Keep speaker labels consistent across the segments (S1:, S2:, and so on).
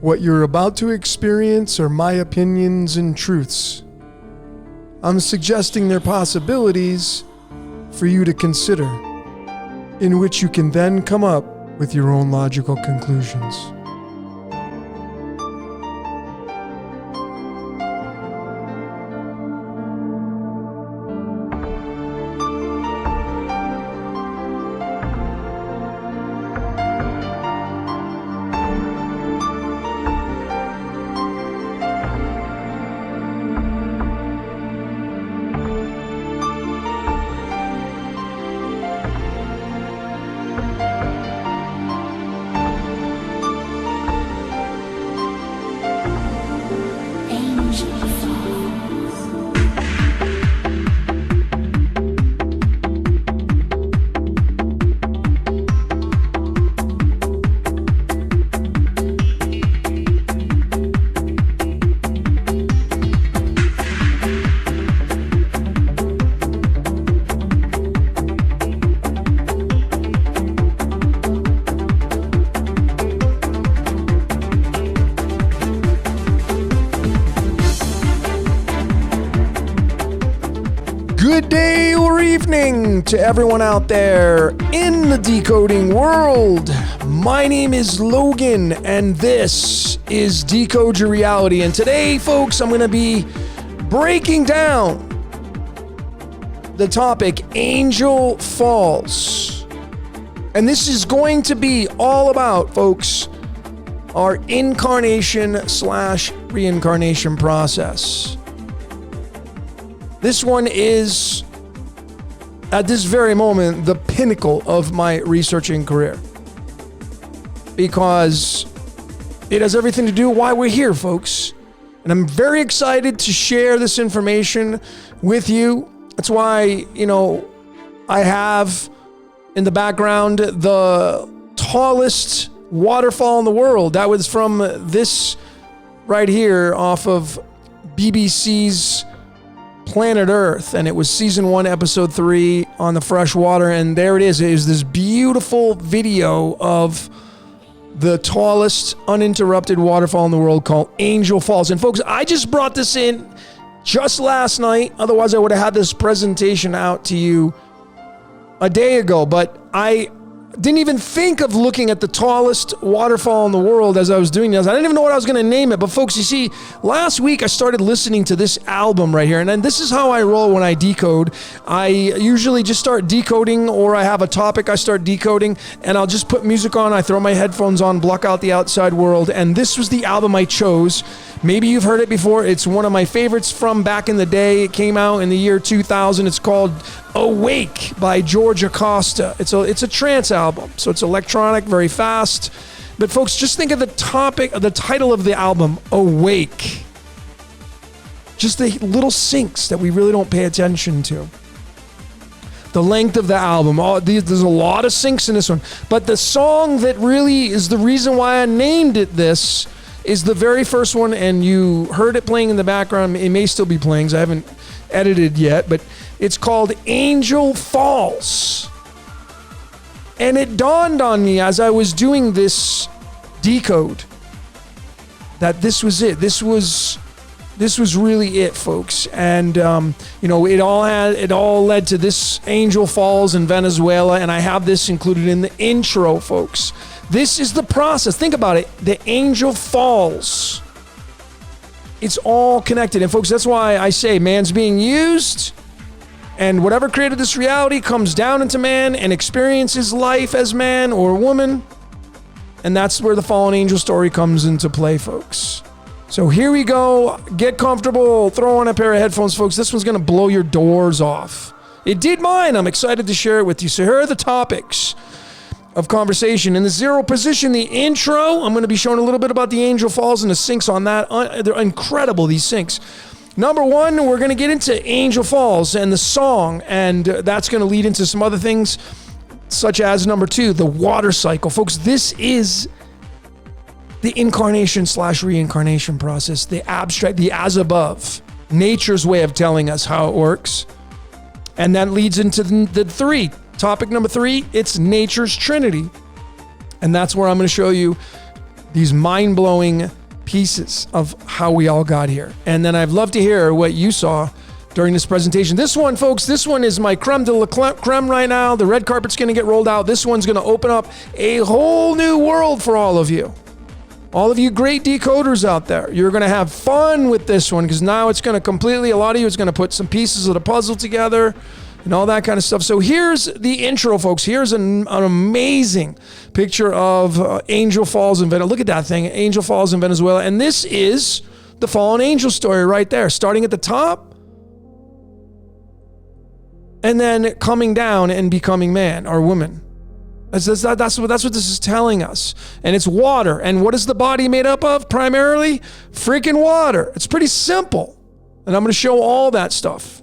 S1: What you're about to experience are my opinions and truths. I'm suggesting they're possibilities for you to consider, in which you can then come up with your own logical conclusions. Good day or evening to everyone out there in the decoding world. My name is Logan, and this is Decode Your Reality. And today, folks, I'm going to be breaking down the topic Angel Falls. And this is going to be all about, folks, our incarnation/reincarnation process. This one is, at this very moment, the pinnacle of my researching career, because it has everything to do with why we're here, folks. And I'm very excited to share this information with you. That's why, I have in the background the tallest waterfall in the world. That was from this right here off of BBC's Planet Earth, and it was season 1, episode 3 on the fresh water. And there it is. It is this beautiful video of the tallest uninterrupted waterfall in the world called Angel Falls. And folks, I just brought this in just last night. Otherwise, I would have had this presentation out to you a day ago, but I didn't even think of looking at the tallest waterfall in the world as I was doing this. I didn't even know what I was going to name it. But folks, you see, last week I started listening to this album right here. And then this is how I roll when I decode. I usually just start decoding, or I have a topic I start decoding, and I'll just put music on. I throw my headphones on, block out the outside world. And this was the album I chose. Maybe you've heard it before. It's one of my favorites from back in the day. It came out in the year 2000. It's called Awake by George Acosta. It's a trance album, so it's electronic, very fast. But folks, just think of the title of the album, Awake. Just the little syncs that we really don't pay attention to. The length of the album, there's a lot of syncs in this one. But the song that really is the reason why I named it this is the very first one, and you heard it playing in the background. It may still be playing, because I haven't edited yet, but it's called Angel Falls. And it dawned on me as I was doing this decode that this was it. This was really it, folks. And it all led to this Angel Falls in Venezuela, and I have this included in the intro, folks. This is the process. Think about it. The Angel Falls. It's all connected. And folks, that's why I say man's being used, and whatever created this reality comes down into man and experiences life as man or woman. And that's where the fallen angel story comes into play, folks. So here we go. Get comfortable. Throw on a pair of headphones, folks. This one's going to blow your doors off. It did mine. I'm excited to share it with you. So here are the topics of conversation. In the zero position, the intro, I'm going to be showing a little bit about the Angel Falls and the syncs on that. They're incredible, these syncs. Number one, we're going to get into Angel Falls and the song, and that's going to lead into some other things, such as number 2, the water cycle. Folks, this is the incarnation/reincarnation process, the abstract, the as above, nature's way of telling us how it works. And that leads into the 3. Topic number 3, it's nature's trinity. And that's where I'm going to show you these mind-blowing pieces of how we all got here. And then I'd love to hear what you saw during this presentation. This one, folks, this one is my creme de la creme right now. The red carpet's going to get rolled out. This one's going to open up a whole new world for all of you. All of you great decoders out there, you're going to have fun with this one because now it's going to completely, a lot of you is going to put some pieces of the puzzle together and all that kind of stuff. So here's the intro, folks. Here's an amazing picture of Angel Falls in Venezuela. Look at that thing, Angel Falls in Venezuela. And this is the fallen angel story right there, starting at the top and then coming down and becoming man or woman. That's what this is telling us. And it's water. And what is the body made up of primarily? Freaking water. It's pretty simple. And I'm going to show all that stuff.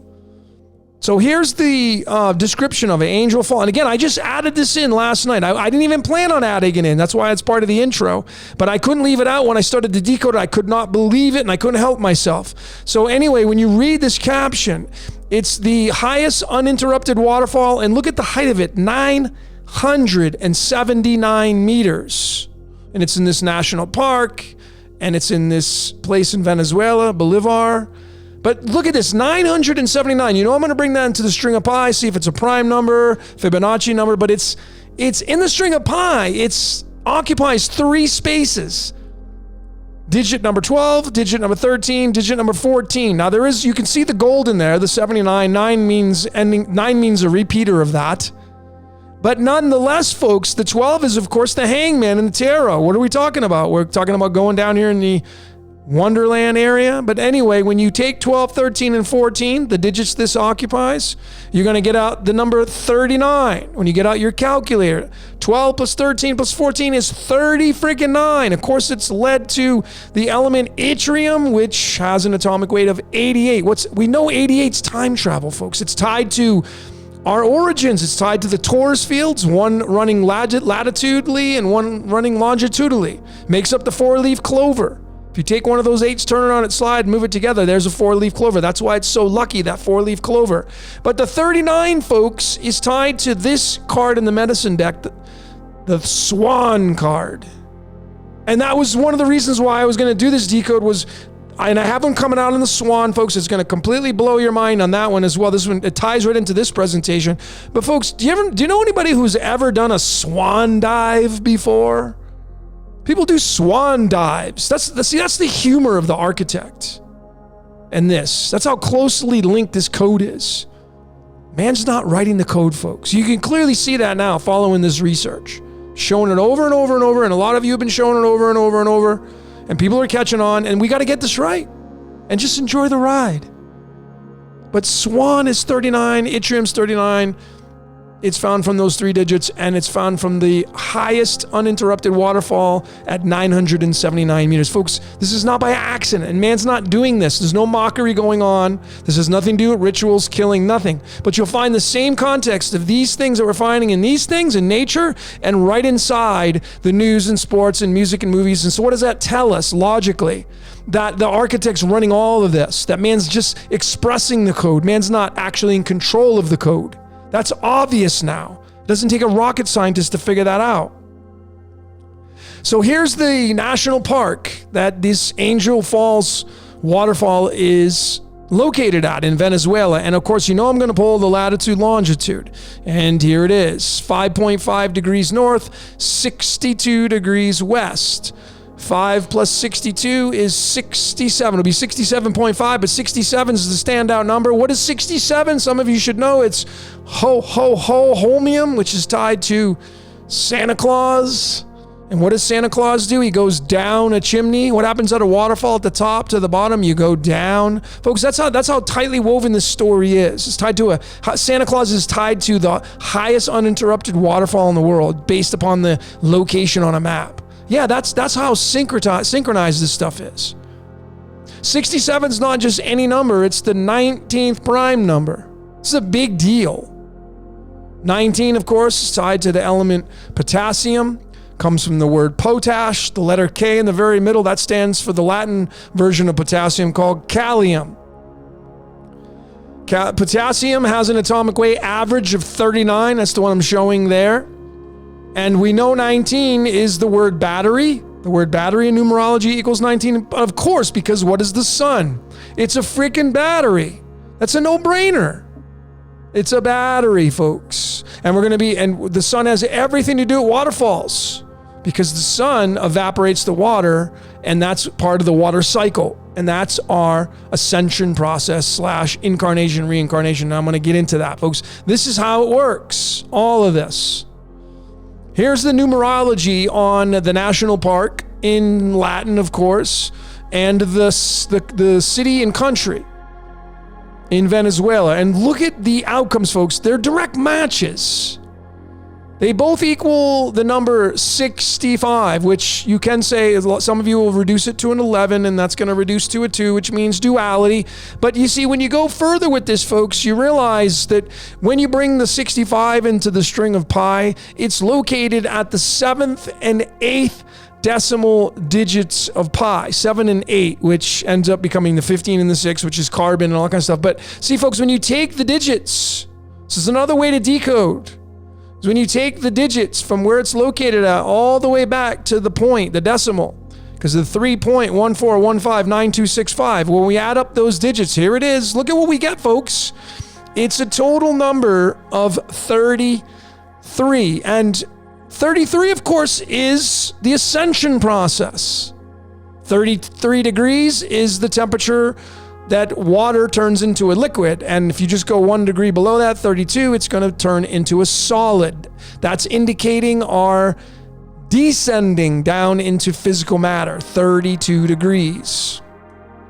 S1: So here's the description of it, Angel Fall. And again, I just added this in last night. I didn't even plan on adding it in. That's why it's part of the intro. But I couldn't leave it out when I started to decode it. I could not believe it, and I couldn't help myself. So anyway, when you read this caption, it's the highest uninterrupted waterfall. And look at the height of it, 979 meters. And it's in this national park, and it's in this place in Venezuela, Bolivar. But look at this, 979. You know, I'm going to bring that into the string of pi, see if it's a prime number, Fibonacci number, but it's in the string of pi. It occupies 3 spaces. Digit number 12, digit number 13, digit number 14. Now you can see the gold in there, the 79. 9 means a repeater of that. But nonetheless, folks, the 12 is, of course, the hangman in the tarot. What are we talking about? We're talking about going down here in the Wonderland area. But anyway, when you take 12, 13, and 14, the digits this occupies, you're going to get out the number 39. When you get out your calculator, 12 plus 13 plus 14 is 30 freaking 9. Of course, it's led to the element yttrium, which has an atomic weight of 88. We know 88's time travel, folks. It's tied to our origins. It's tied to the torus fields, one running latitudinally and one running longitudinally. Makes up the 4-leaf clover. If you take one of those 8s, turn it on its side, move it together, there's a 4-leaf clover. That's why it's so lucky, that 4-leaf clover. But the 39, folks, is tied to this card in the medicine deck, the Swan card. And that was one of the reasons why I was going to do this decode and I have them coming out in the Swan, folks. It's going to completely blow your mind on that one as well. This one, it ties right into this presentation. But folks, do you know anybody who's ever done a swan dive before? People do swan dives. That's the humor of the architect. And that's how closely linked this code is. Man's not writing the code, folks. You can clearly see that now following this research. Showing it over and over and over, and a lot of you have been showing it over and over and over, and people are catching on, and we got to get this right and just enjoy the ride. But Swan is 39, Yttrium's 39. It's found from those 3 digits, and it's found from the highest uninterrupted waterfall at 979 meters. Folks, this is not by accident, and man's not doing this. There's no mockery going on. This has nothing to do with rituals, killing, nothing. But you'll find the same context of these things that we're finding in these things in nature and right inside the news and sports and music and movies. And so what does that tell us logically? That the architect's running all of this, that man's just expressing the code. Man's not actually in control of the code. That's obvious now. It doesn't take a rocket scientist to figure that out. So here's the national park that this Angel Falls waterfall is located at in Venezuela. And of course, you know I'm going to pull the latitude longitude. And here it is, 5.5 degrees north, 62 degrees west. 5 plus 62 is 67. It'll be 67.5, but 67 is the standout number. What is 67? Some of you should know it's holmium, which is tied to Santa Claus. And what does Santa Claus do? He goes down a chimney. What happens at a waterfall at the top to the bottom? You go down. Folks, that's how tightly woven this story is. It's tied to Santa Claus is tied to the highest uninterrupted waterfall in the world based upon the location on a map. Yeah, that's how synchronized this stuff is. 67 is not just any number, it's the 19th prime number. It's a big deal. 19, of course, is tied to the element potassium. Comes from the word potash, the letter K in the very middle. That stands for the Latin version of potassium called kalium. Potassium has an atomic weight average of 39. That's the one I'm showing there. And we know 19 is the word battery. The word battery in numerology equals 19. Of course, because what is the sun? It's a freaking battery. That's a no-brainer. It's a battery, folks. And the sun has everything to do with waterfalls, because the sun evaporates the water, and that's part of the water cycle. And that's our ascension process / incarnation, reincarnation. And I'm going to get into that, folks. This is how it works. All of this. Here's the numerology on the national park in Latin, of course, and the city and country in Venezuela. And look at the outcomes, folks. They're direct matches. They both equal the number 65, which you can say, some of you will reduce it to an 11, and that's going to reduce to a 2, which means duality. But you see, when you go further with this, folks, you realize that when you bring the 65 into the string of pi, it's located at the 7th and 8th decimal digits of pi, 7 and 8, which ends up becoming the 15 and the 6, which is carbon and all that kind of stuff. But see, folks, when you take the digits, this is another way to decode. Is when you take the digits from where it's located at all the way back to the point, the decimal, because the 3.14159265, when we add up those digits, here it is. Look at what we get, folks. It's a total number of 33. And 33, of course, is the ascension process. 33 degrees is the temperature that water turns into a liquid. And if you just go 1 degree below that, 32, it's going to turn into a solid. That's indicating our descending down into physical matter, 32 degrees,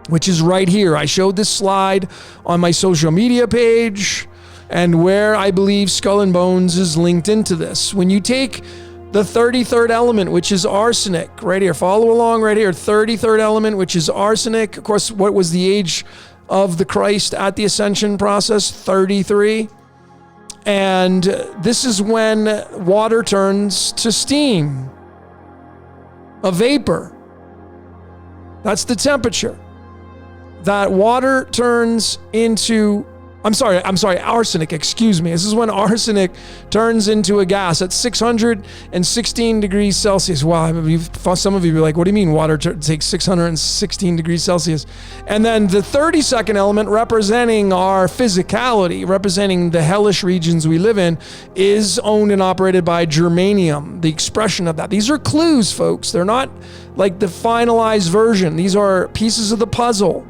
S1: which is right here. I showed this slide on my social media page, and where I believe Skull and Bones is linked into this. When you take the 33rd element, which is arsenic, right here. Follow along right here. 33rd element, which is arsenic. Of course, what was the age of the Christ at the ascension process? 33. And this is when water turns to steam, a vapor. That's the temperature. That water turns into arsenic, excuse me. This is when arsenic turns into a gas at 616 degrees Celsius. Wow, some of you are like, what do you mean water takes 616 degrees Celsius? And then the 32nd element, representing our physicality, representing the hellish regions we live in, is owned and operated by germanium, the expression of that. These are clues, folks. They're not like the finalized version. These are pieces of the puzzle.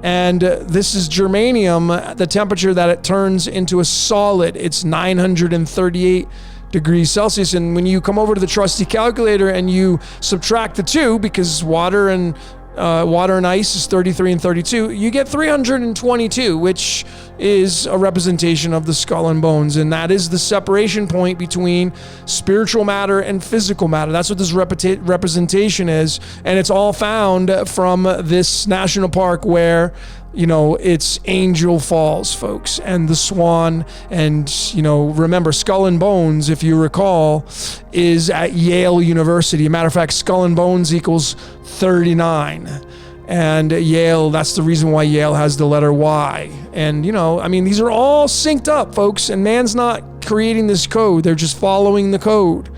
S1: And this is germanium, the temperature that it turns into a solid. It's 938 degrees Celsius. And when you come over to the trusty calculator and you subtract the 2, because water and ice is 33 and 32, you get 322, which is a representation of the skull and bones. And that is the separation point between spiritual matter and physical matter. That's what this representation is. And it's all found from this national park where, it's Angel Falls, folks, and the Swan. And, remember, Skull and Bones, if you recall, is at Yale University. Matter of fact, Skull and Bones equals 39. And Yale, that's the reason why Yale has the letter Y. And, these are all synced up, folks, and man's not creating this code. They're just following the code.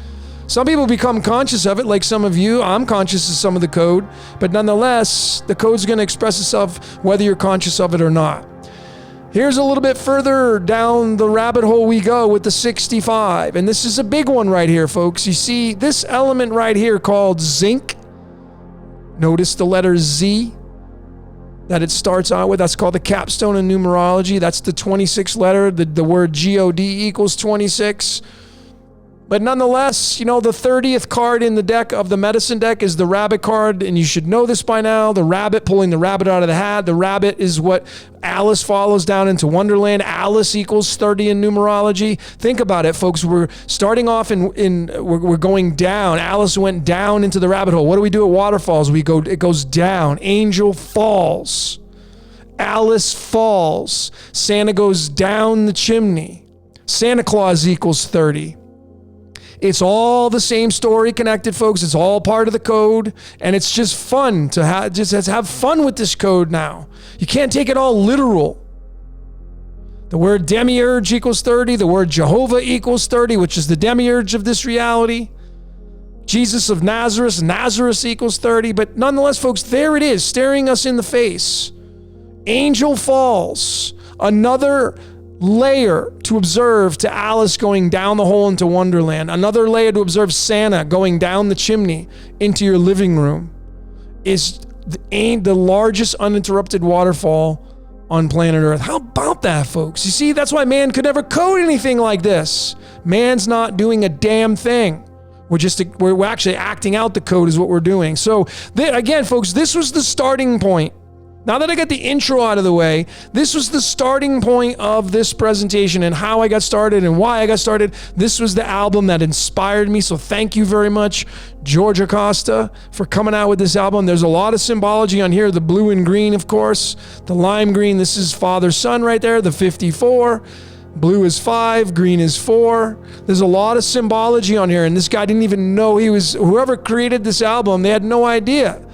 S1: Some people become conscious of it, like some of you. I'm conscious of some of the code, but nonetheless, the code's going to express itself whether you're conscious of it or not. Here's a little bit further down the rabbit hole we go with the 65, and this is a big one right here, folks. You see this element right here called zinc. Notice the letter Z that it starts out with. That's called the capstone in numerology. That's the 26th letter. The word God equals 26. But nonetheless, the 30th card in the deck of the medicine deck is the rabbit card, and you should know this by now. The rabbit, pulling the rabbit out of the hat. The rabbit is what Alice follows down into Wonderland. Alice equals 30 in numerology. Think about it, folks. We're starting off we're going down. Alice went down into the rabbit hole. What do we do at waterfalls? It goes down. Angel falls. Alice falls. Santa goes down the chimney. Santa Claus equals 30. It's all the same story connected, folks. It's all part of the code, and it's just fun to have fun with this code now. You can't take it all literal. The word demiurge equals 30. The word Jehovah equals 30, which is the demiurge of this reality. Jesus of Nazareth, Nazareth equals 30, but nonetheless, folks, there it is, staring us in the face. Angel Falls, another layer to observe to Alice going down the hole into Wonderland, another layer to observe Santa going down the chimney into your living room, is the largest uninterrupted waterfall on planet Earth. How about that, folks? You see, that's why man could never code anything like this. Man's not doing a damn thing. We're actually acting out the code is what we're doing. So again, folks, this was the starting point. Now that I got the intro out of the way, this was the starting point of this presentation and how I got started and why I got started. This was the album that inspired me. So thank you very much, George Acosta, for coming out with this album. There's a lot of symbology on here. The blue and green, of course, the lime green. This is father, son right there, the 54. Blue is 5, green is 4. There's a lot of symbology on here, and this guy didn't even know whoever created this album, they had no idea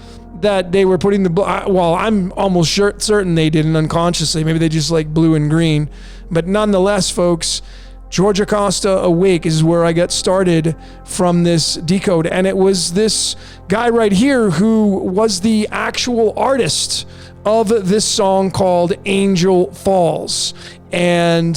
S1: that they were putting well, I'm almost certain they didn't unconsciously. Maybe they just like blue and green. But nonetheless, folks, George Acosta Awake is where I got started from this Decode. And it was this guy right here who was the actual artist of this song called Angel Falls. And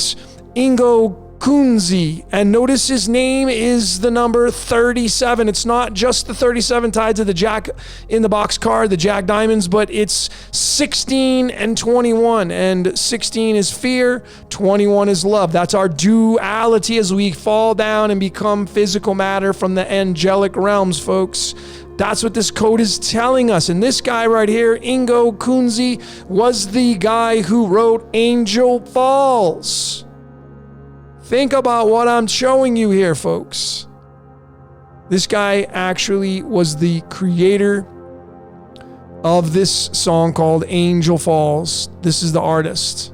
S1: Ingo Kunze, and notice his name is the number 37. It's not just the 37 tied to the Jack in the Box card, the Jack Diamonds, but it's 16 and 21. And 16 is fear, 21 is love. That's our duality as we fall down and become physical matter from the angelic realms, folks. That's what this code is telling us. And this guy right here, Ingo Kunze, was the guy who wrote Angel Falls. Think about what I'm showing you here, folks. This guy actually was the creator of this song called Angel Falls. This is the artist.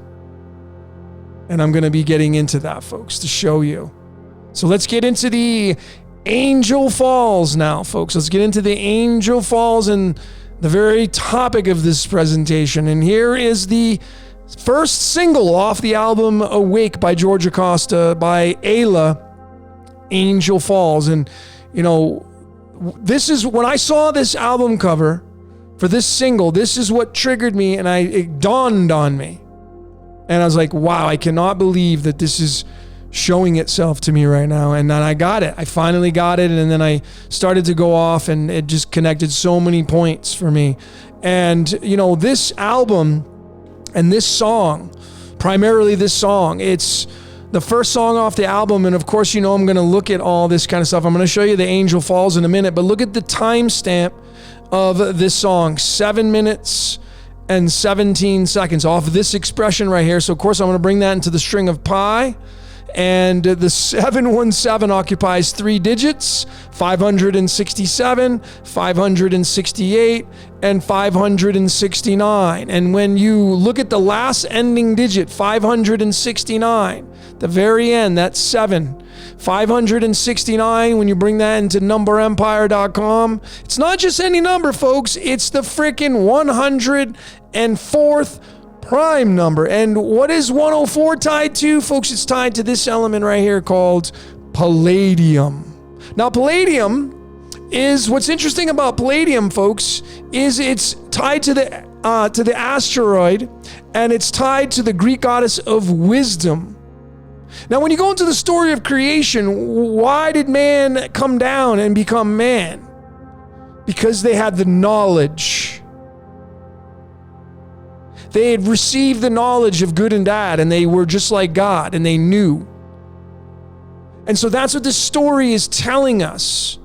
S1: And I'm going to be getting into that, folks, to show you. So let's get into the Angel Falls now, folks. Let's get into the Angel Falls and the very topic of this presentation. And here is the first single off the album Awake by George Acosta by Ayla, Angel Falls. And, you know, this is when I saw this album cover for this single, this is what triggered me and it dawned on me. And I was like, wow, I cannot believe that this is showing itself to me right now. And then I got it. I finally got it. And then I started to go off and it just connected so many points for me. And, you know, this album and this song, primarily this song, it's the first song off the album. And of course, you know, I'm going to look at all this kind of stuff. I'm going to show you the Angel Falls in a minute, but look at the timestamp of this song, 7 minutes and 17 seconds off this expression right here. So of course, I'm going to bring that into the string of pi. And the 717 occupies 3 digits, 567, 568, and 569. And when you look at the last ending digit, 569, the very end, that's 7. 569, when you bring that into numberempire.com, it's not just any number, folks. It's the freaking 104th prime number. And what is 104 tied to, folks? It's tied to this element right here called palladium. Now, palladium is, what's interesting about palladium, folks, is it's tied to the asteroid, and it's tied to the Greek goddess of wisdom. Now, when you go into the story of creation, why did man come down and become man? Because they had the knowledge. They had received the knowledge of good and bad, and they were just like God, and they knew. And so that's what this story is telling us.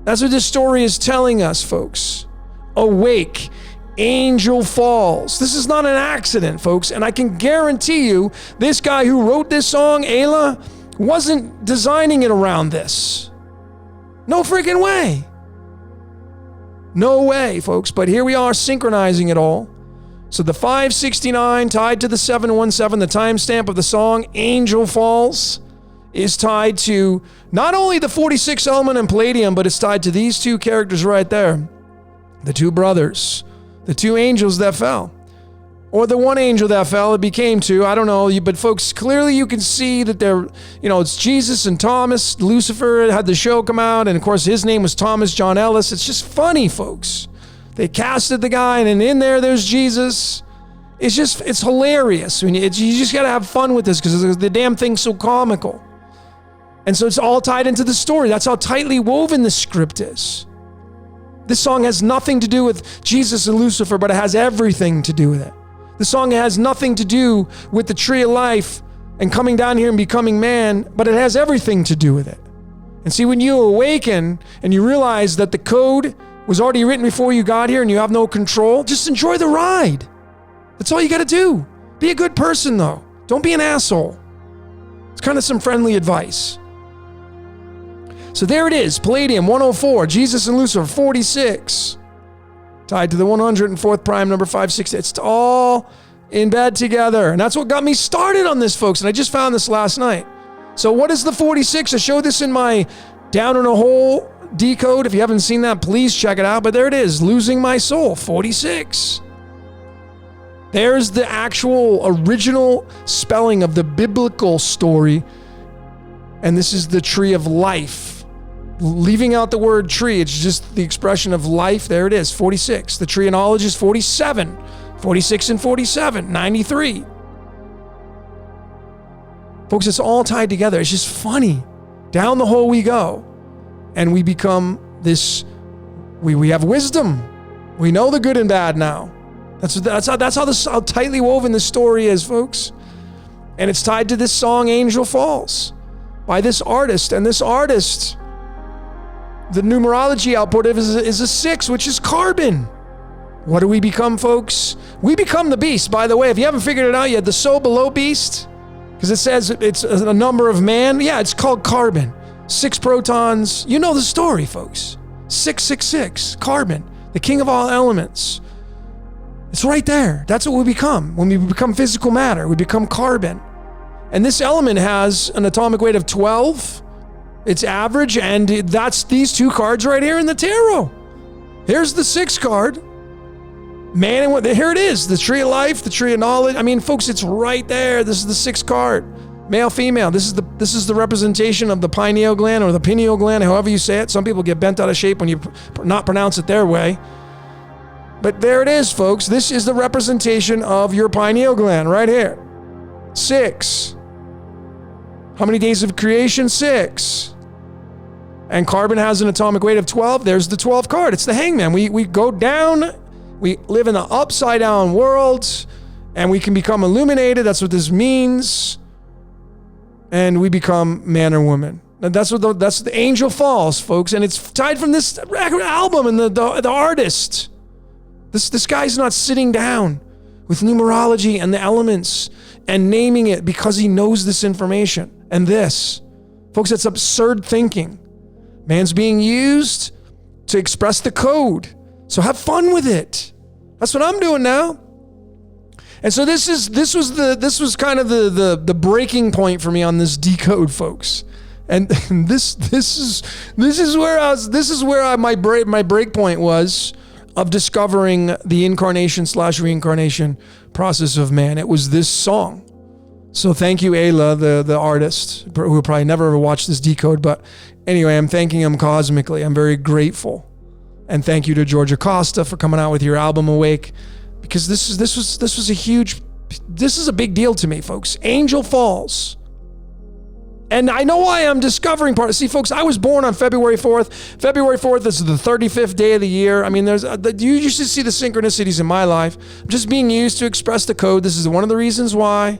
S1: That's what this story is telling us, folks. Awake, Angel Falls. This is not an accident, folks, and I can guarantee you this guy who wrote this song, Ayla, wasn't designing it around this. No freaking way. No way, folks, but here we are synchronizing it all. So the 569 tied to the 717, the timestamp of the song Angel Falls, is tied to not only the 46 element in palladium, but it's tied to these two characters right there. The two brothers, the two angels that fell. Or the one angel that fell, it became two. I don't know. But folks, clearly you can see that they're, it's Jesus and Thomas. Lucifer had the show come out. And of course, his name was Thomas John Ellis. It's just funny, folks. They casted the guy, and then in there's Jesus. It's hilarious. You just got to have fun with this because the damn thing's so comical. And so it's all tied into the story. That's how tightly woven the script is. This song has nothing to do with Jesus and Lucifer, but it has everything to do with it. The song has nothing to do with the tree of life and coming down here and becoming man, but it has everything to do with it. And see, when you awaken and you realize that the code was already written before you got here and you have no control, just enjoy the ride. That's all you got to do. Be a good person, though. Don't be an asshole. It's kind of some friendly advice. So there it is, Palladium 104, Jesus and Lucifer 46. Tied to the 104th prime number 560. It's all in bed together. And that's what got me started on this, folks. And I just found this last night. So what is the 46? I showed this in my Down in a Hole decode. If you haven't seen that, please check it out. But there it is, Losing My Soul, 46. There's the actual original spelling of the biblical story. And this is the tree of life. Leaving out the word tree, it's just the expression of life. There it is, 46. The tree of knowledge is 47. 46 and 47, 93. Folks, it's all tied together. It's just funny. Down the hole we go. And we become this, we have wisdom. We know the good and bad now. That's how tightly woven this story is, folks. And it's tied to this song, Angel Falls, by this artist. And this artist, the numerology output is a 6, which is carbon. What do we become, folks? We become the beast. By the way, if you haven't figured it out yet, the so below beast, because it says it's a number of man. Yeah, it's called carbon. 6 protons. You know the story, folks. 666, carbon, the king of all elements. It's right there. That's what we become. When we become physical matter, we become carbon. And this element has an atomic weight of 12. It's average, and that's these 2 cards right here in the tarot. Here's the 6 card. Man, and here it is. The tree of life, the tree of knowledge. I mean, folks, it's right there. This is the 6th card. Male, female. This is the representation of the pineal gland or the pineal gland, however you say it. Some people get bent out of shape when you not pronounce it their way. But there it is, folks. This is the representation of your pineal gland right here. 6. How many days of creation? 6. And carbon has an atomic weight of 12. There's the 12th card. It's the hangman. We go down. We live in the upside down world, and we can become illuminated. That's what this means. And we become man or woman. And that's the Angel Falls, folks. And it's tied from this record album and the artist. This guy's not sitting down with numerology and the elements and naming it because he knows this information. And this, folks, it's absurd thinking. Man's being used to express the code. So have fun with it. That's what I'm doing now. And so this was kind of the breaking point for me on this decode, folks. And this is where my break point was of discovering the incarnation/reincarnation process of man. It was this song. So thank you, Ayla, the artist, who will probably never ever watch this decode. But anyway, I'm thanking him cosmically. I'm very grateful. And thank you to George Acosta for coming out with your album Awake, because this is a big deal to me, folks. Angel Falls. And I know why I'm discovering part. See, folks, I was born on February 4th. February 4th is the 35th day of the year. I mean, you used to see the synchronicities in my life. I'm just being used to express the code. This is one of the reasons why.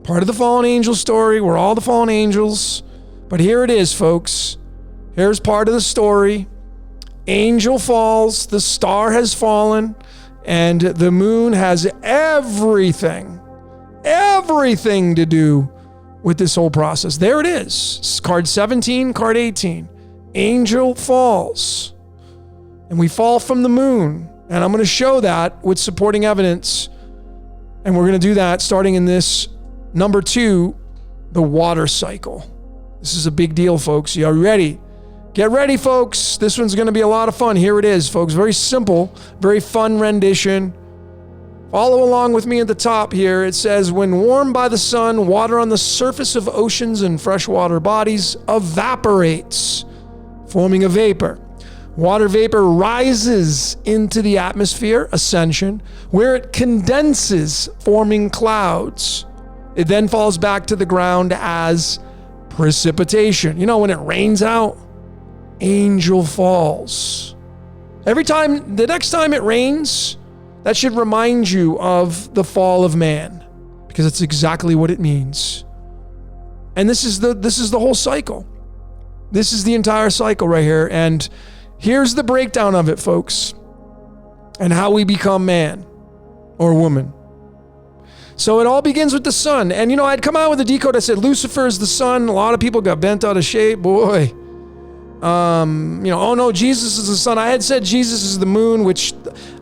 S1: Part of the fallen angel story. We're all the fallen angels. But here it is, folks. Here's part of the story. Angel falls. The star has fallen. And the moon has everything to do with this whole process. There it is. Card 17, card 18. Angel falls. And we fall from the moon. And I'm going to show that with supporting evidence. And we're going to do that starting in this number 2, the water cycle. This is a big deal, folks. You are ready? Get ready, folks. This one's going to be a lot of fun. Here it is, folks. Very simple, very fun rendition. Follow along with me at the top here. It says, when warmed by the sun, water on the surface of oceans and freshwater bodies evaporates, forming a vapor. Water vapor rises into the atmosphere, ascension, where it condenses, forming clouds. It then falls back to the ground as precipitation. You know, when it rains out, angel falls. The next time it rains, that should remind you of the fall of man, because it's exactly what it means. And this is the whole cycle. This is the entire cycle right here. And here's the breakdown of it, folks, and how we become man or woman. So it all begins with the sun. And, you know, I'd come out with a decode. I said, Lucifer is the sun. A lot of people got bent out of shape. Boy. Oh no, Jesus is the sun. I had said Jesus is the moon, which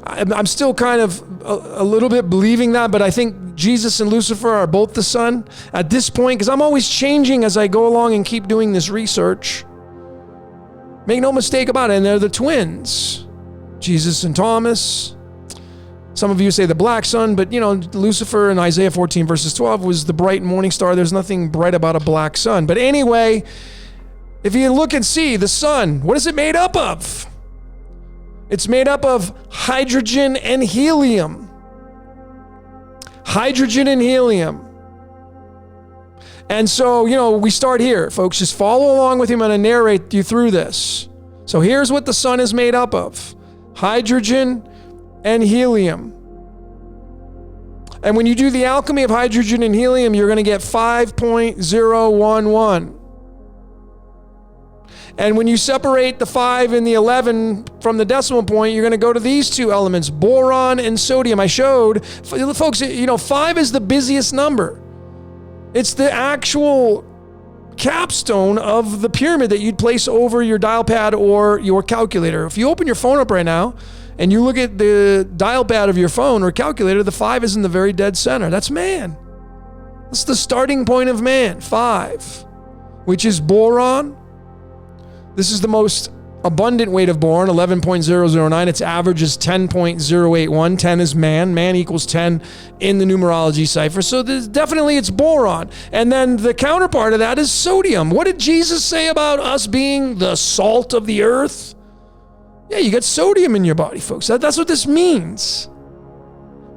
S1: I'm still kind of a little bit believing that, but I think Jesus and Lucifer are both the sun at this point, because I'm always changing as I go along and keep doing this research. Make no mistake about it, and they're the twins, Jesus and Thomas. Some of you say the black sun, but you know, Lucifer in Isaiah 14 verses 12 was the bright morning star. There's nothing bright about a black sun. But anyway, if you look and see the sun, what is it made up of? It's made up of hydrogen and helium. Hydrogen and helium. And so, you know, we start here, folks. Just follow along with me. I'm going to narrate you through this. So here's what the sun is made up of. Hydrogen and helium. And when you do the alchemy of hydrogen and helium, you're going to get 5.011. And when you separate the 5 and the 11 from the decimal point, you're going to go to these two elements, boron and sodium. I showed, folks, you know, 5 is the busiest number. It's the actual capstone of the pyramid that you'd place over your dial pad or your calculator. If you open your phone up right now and you look at the dial pad of your phone or calculator, the 5 is in the very dead center. That's man. That's the starting point of man, 5, which is boron. This is the most abundant weight of boron, 11.009. Its average is 10.081. 10 is man. Man equals 10 in the numerology cipher. So definitely it's boron. And then the counterpart of that is sodium. What did Jesus say about us being the salt of the earth? Yeah, you got sodium in your body, folks. That's what this means.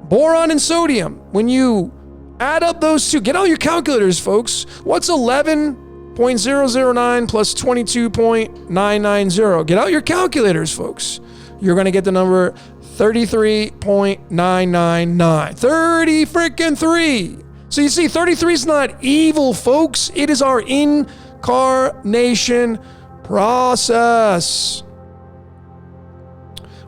S1: Boron and sodium. When you add up those two, get out your calculators, folks. What's 11.009 plus 22.990. Get out your calculators, folks. You're going to get the number 33.999. 30 freaking 3. So you see, 33 is not evil, folks. It is our incarnation process.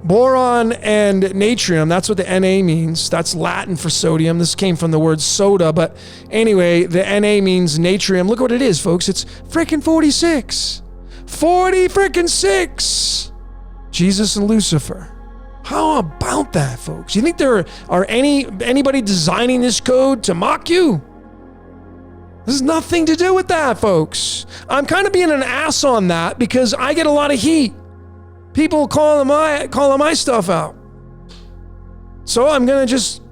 S1: Boron and natrium, that's what the Na means. That's Latin for sodium. This came from the word soda, but anyway, the Na means natrium. Look what it is, folks. It's freaking 46. 40 freaking 6. Jesus and Lucifer. How about that, folks? You think there are anybody designing this code to mock you? This has nothing to do with that, folks. I'm kind of being an ass on that because I get a lot of heat. People calling my stuff out. So I'm going to just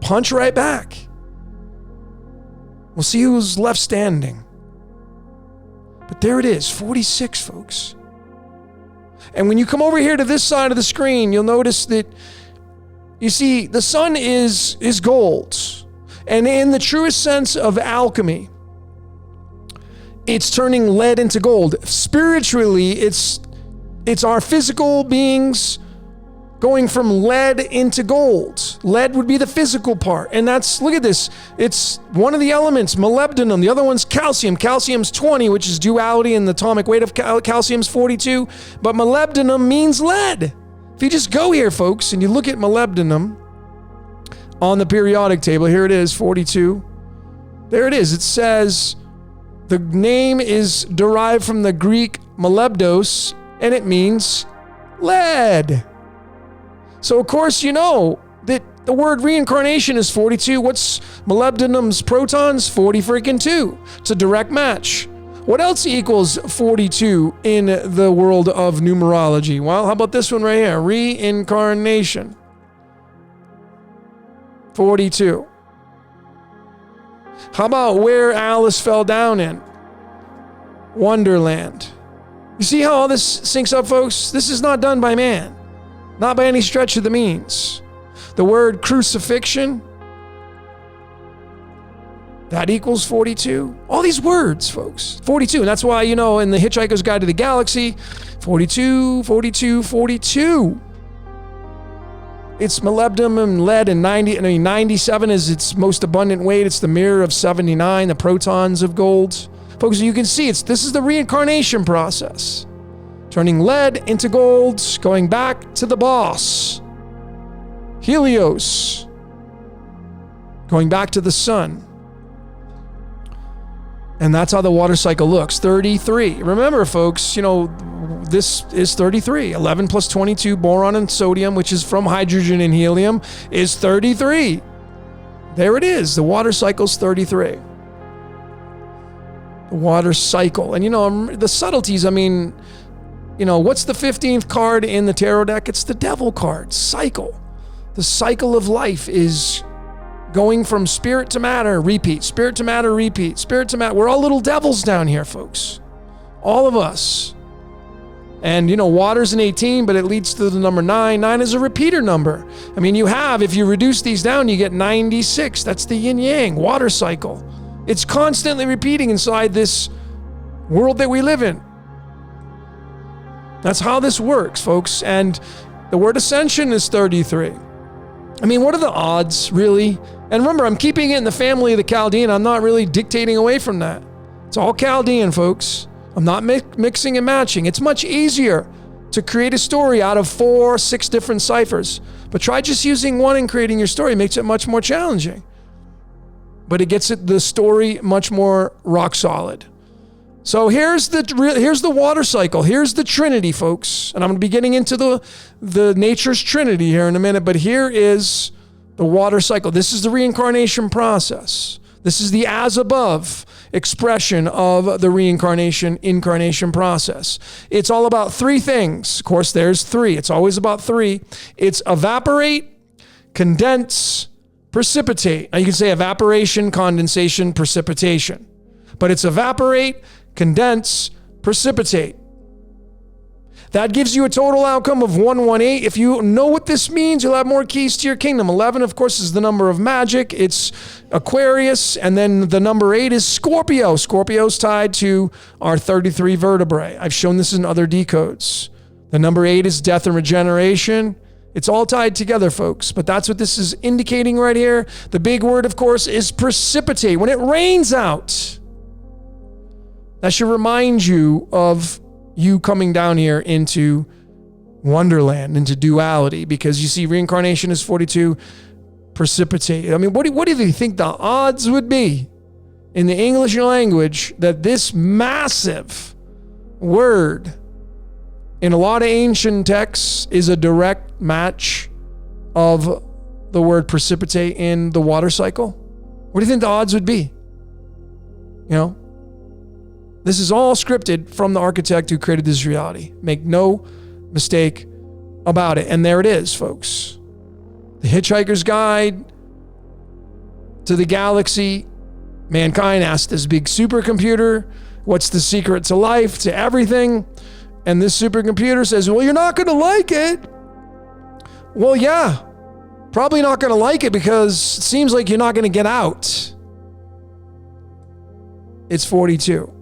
S1: punch right back. We'll see who's left standing. But there it is, 46, folks. And when you come over here to this side of the screen, you'll notice that, you see, the sun is gold. And in the truest sense of alchemy, it's turning lead into gold. Spiritually, it's our physical beings going from lead into gold. Lead would be the physical part. And that's, look at this. It's one of the elements, molybdenum. The other one's calcium. Calcium's 20, which is duality, and the atomic weight of calcium's 42. But molybdenum means lead. If you just go here, folks, and you look at molybdenum on the periodic table, here it is, 42. There it is. It says the name is derived from the Greek molybdos, and it means lead. So, of course, you know that the word reincarnation is 42. What's molybdenum's protons? 40 freaking 2. It's a direct match. What else equals 42 in the world of numerology? Well, how about this one right here? Reincarnation. 42. How about where Alice fell down in? Wonderland. You see how all this syncs up, folks? This is not done by man. Not by any stretch of the means. The word crucifixion, that equals 42. All these words, folks. 42. And that's why, in the Hitchhiker's Guide to the Galaxy, 42, 42, 42. It's molybdenum, lead, and 97 is its most abundant weight. It's the mirror of 79, the protons of gold. Folks, you can see this is the reincarnation process. Turning lead into gold, going back to the boss. Helios. Going back to the sun. And that's how the water cycle looks. 33. Remember, folks, this is 33. 11 plus 22, boron and sodium, which is from hydrogen and helium, is 33. There it is. The water cycle's 33. The water cycle. And, the subtleties, what's the 15th card in the tarot deck? It's the devil card. Cycle. The cycle of life is going from spirit to matter, repeat, spirit to matter, repeat, spirit to matter. We're all little devils down here, folks. All of us. And, water's an 18, but it leads to the number 9. 9 is a repeater number. If you reduce these down, you get 96. That's the yin-yang water cycle. It's constantly repeating inside this world that we live in. That's how this works, folks. And the word ascension is 33. What are the odds, really? And remember, I'm keeping it in the family of the Chaldean. I'm not really dictating away from that. It's all Chaldean, folks. I'm not mixing and matching. It's much easier to create a story out of 4 or 6 different ciphers. But try just using one and creating your story. It makes it much more challenging. But it gets the story much more rock solid. So here's the water cycle. Here's the Trinity, folks. And I'm going to be getting into the nature's Trinity here in a minute. But here is the water cycle. This is the reincarnation process. This is the as above expression of the incarnation process. It's all about 3 things. Of course, there's 3. It's always about 3. It's evaporate, condense, precipitate. Now you can say evaporation, condensation, precipitation. But it's evaporate, condense, precipitate. That gives you a total outcome of 118. If you know what this means, you'll have more keys to your kingdom. 11, of course, is the number of magic. It's Aquarius. And then the number 8 is Scorpio. Scorpio's tied to our 33 vertebrae. I've shown this in other decodes. The number 8 is death and regeneration. It's all tied together, folks. But that's what this is indicating right here. The big word, of course, is precipitate. When it rains out, that should remind you of you coming down here into Wonderland, into duality, because you see reincarnation is 42, precipitate. What do you think the odds would be in the English language that this massive word in a lot of ancient texts is a direct match of the word precipitate in the water cycle? What do you think the odds would be? This is all scripted from the architect who created this reality. Make no mistake about it. And there it is, folks. The Hitchhiker's Guide to the Galaxy. Mankind asked this big supercomputer, what's the secret to life, to everything? And this supercomputer says, well, you're not going to like it. Well, yeah, probably not going to like it because it seems like you're not going to get out. It's 42.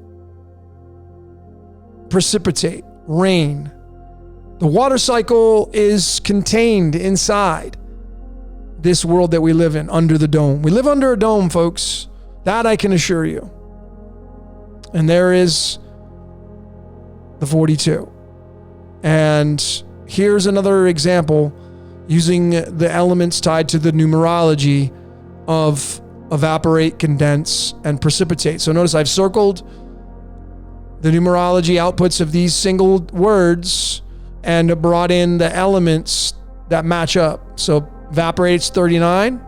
S1: Precipitate, rain. The water cycle is contained inside this world that we live in, under the dome. We live under a dome, folks. That I can assure you. And there is the 42. And here's another example using the elements tied to the numerology of evaporate, condense, and precipitate. So notice I've circled the numerology outputs of these single words and brought in the elements that match up. So evaporate's 39.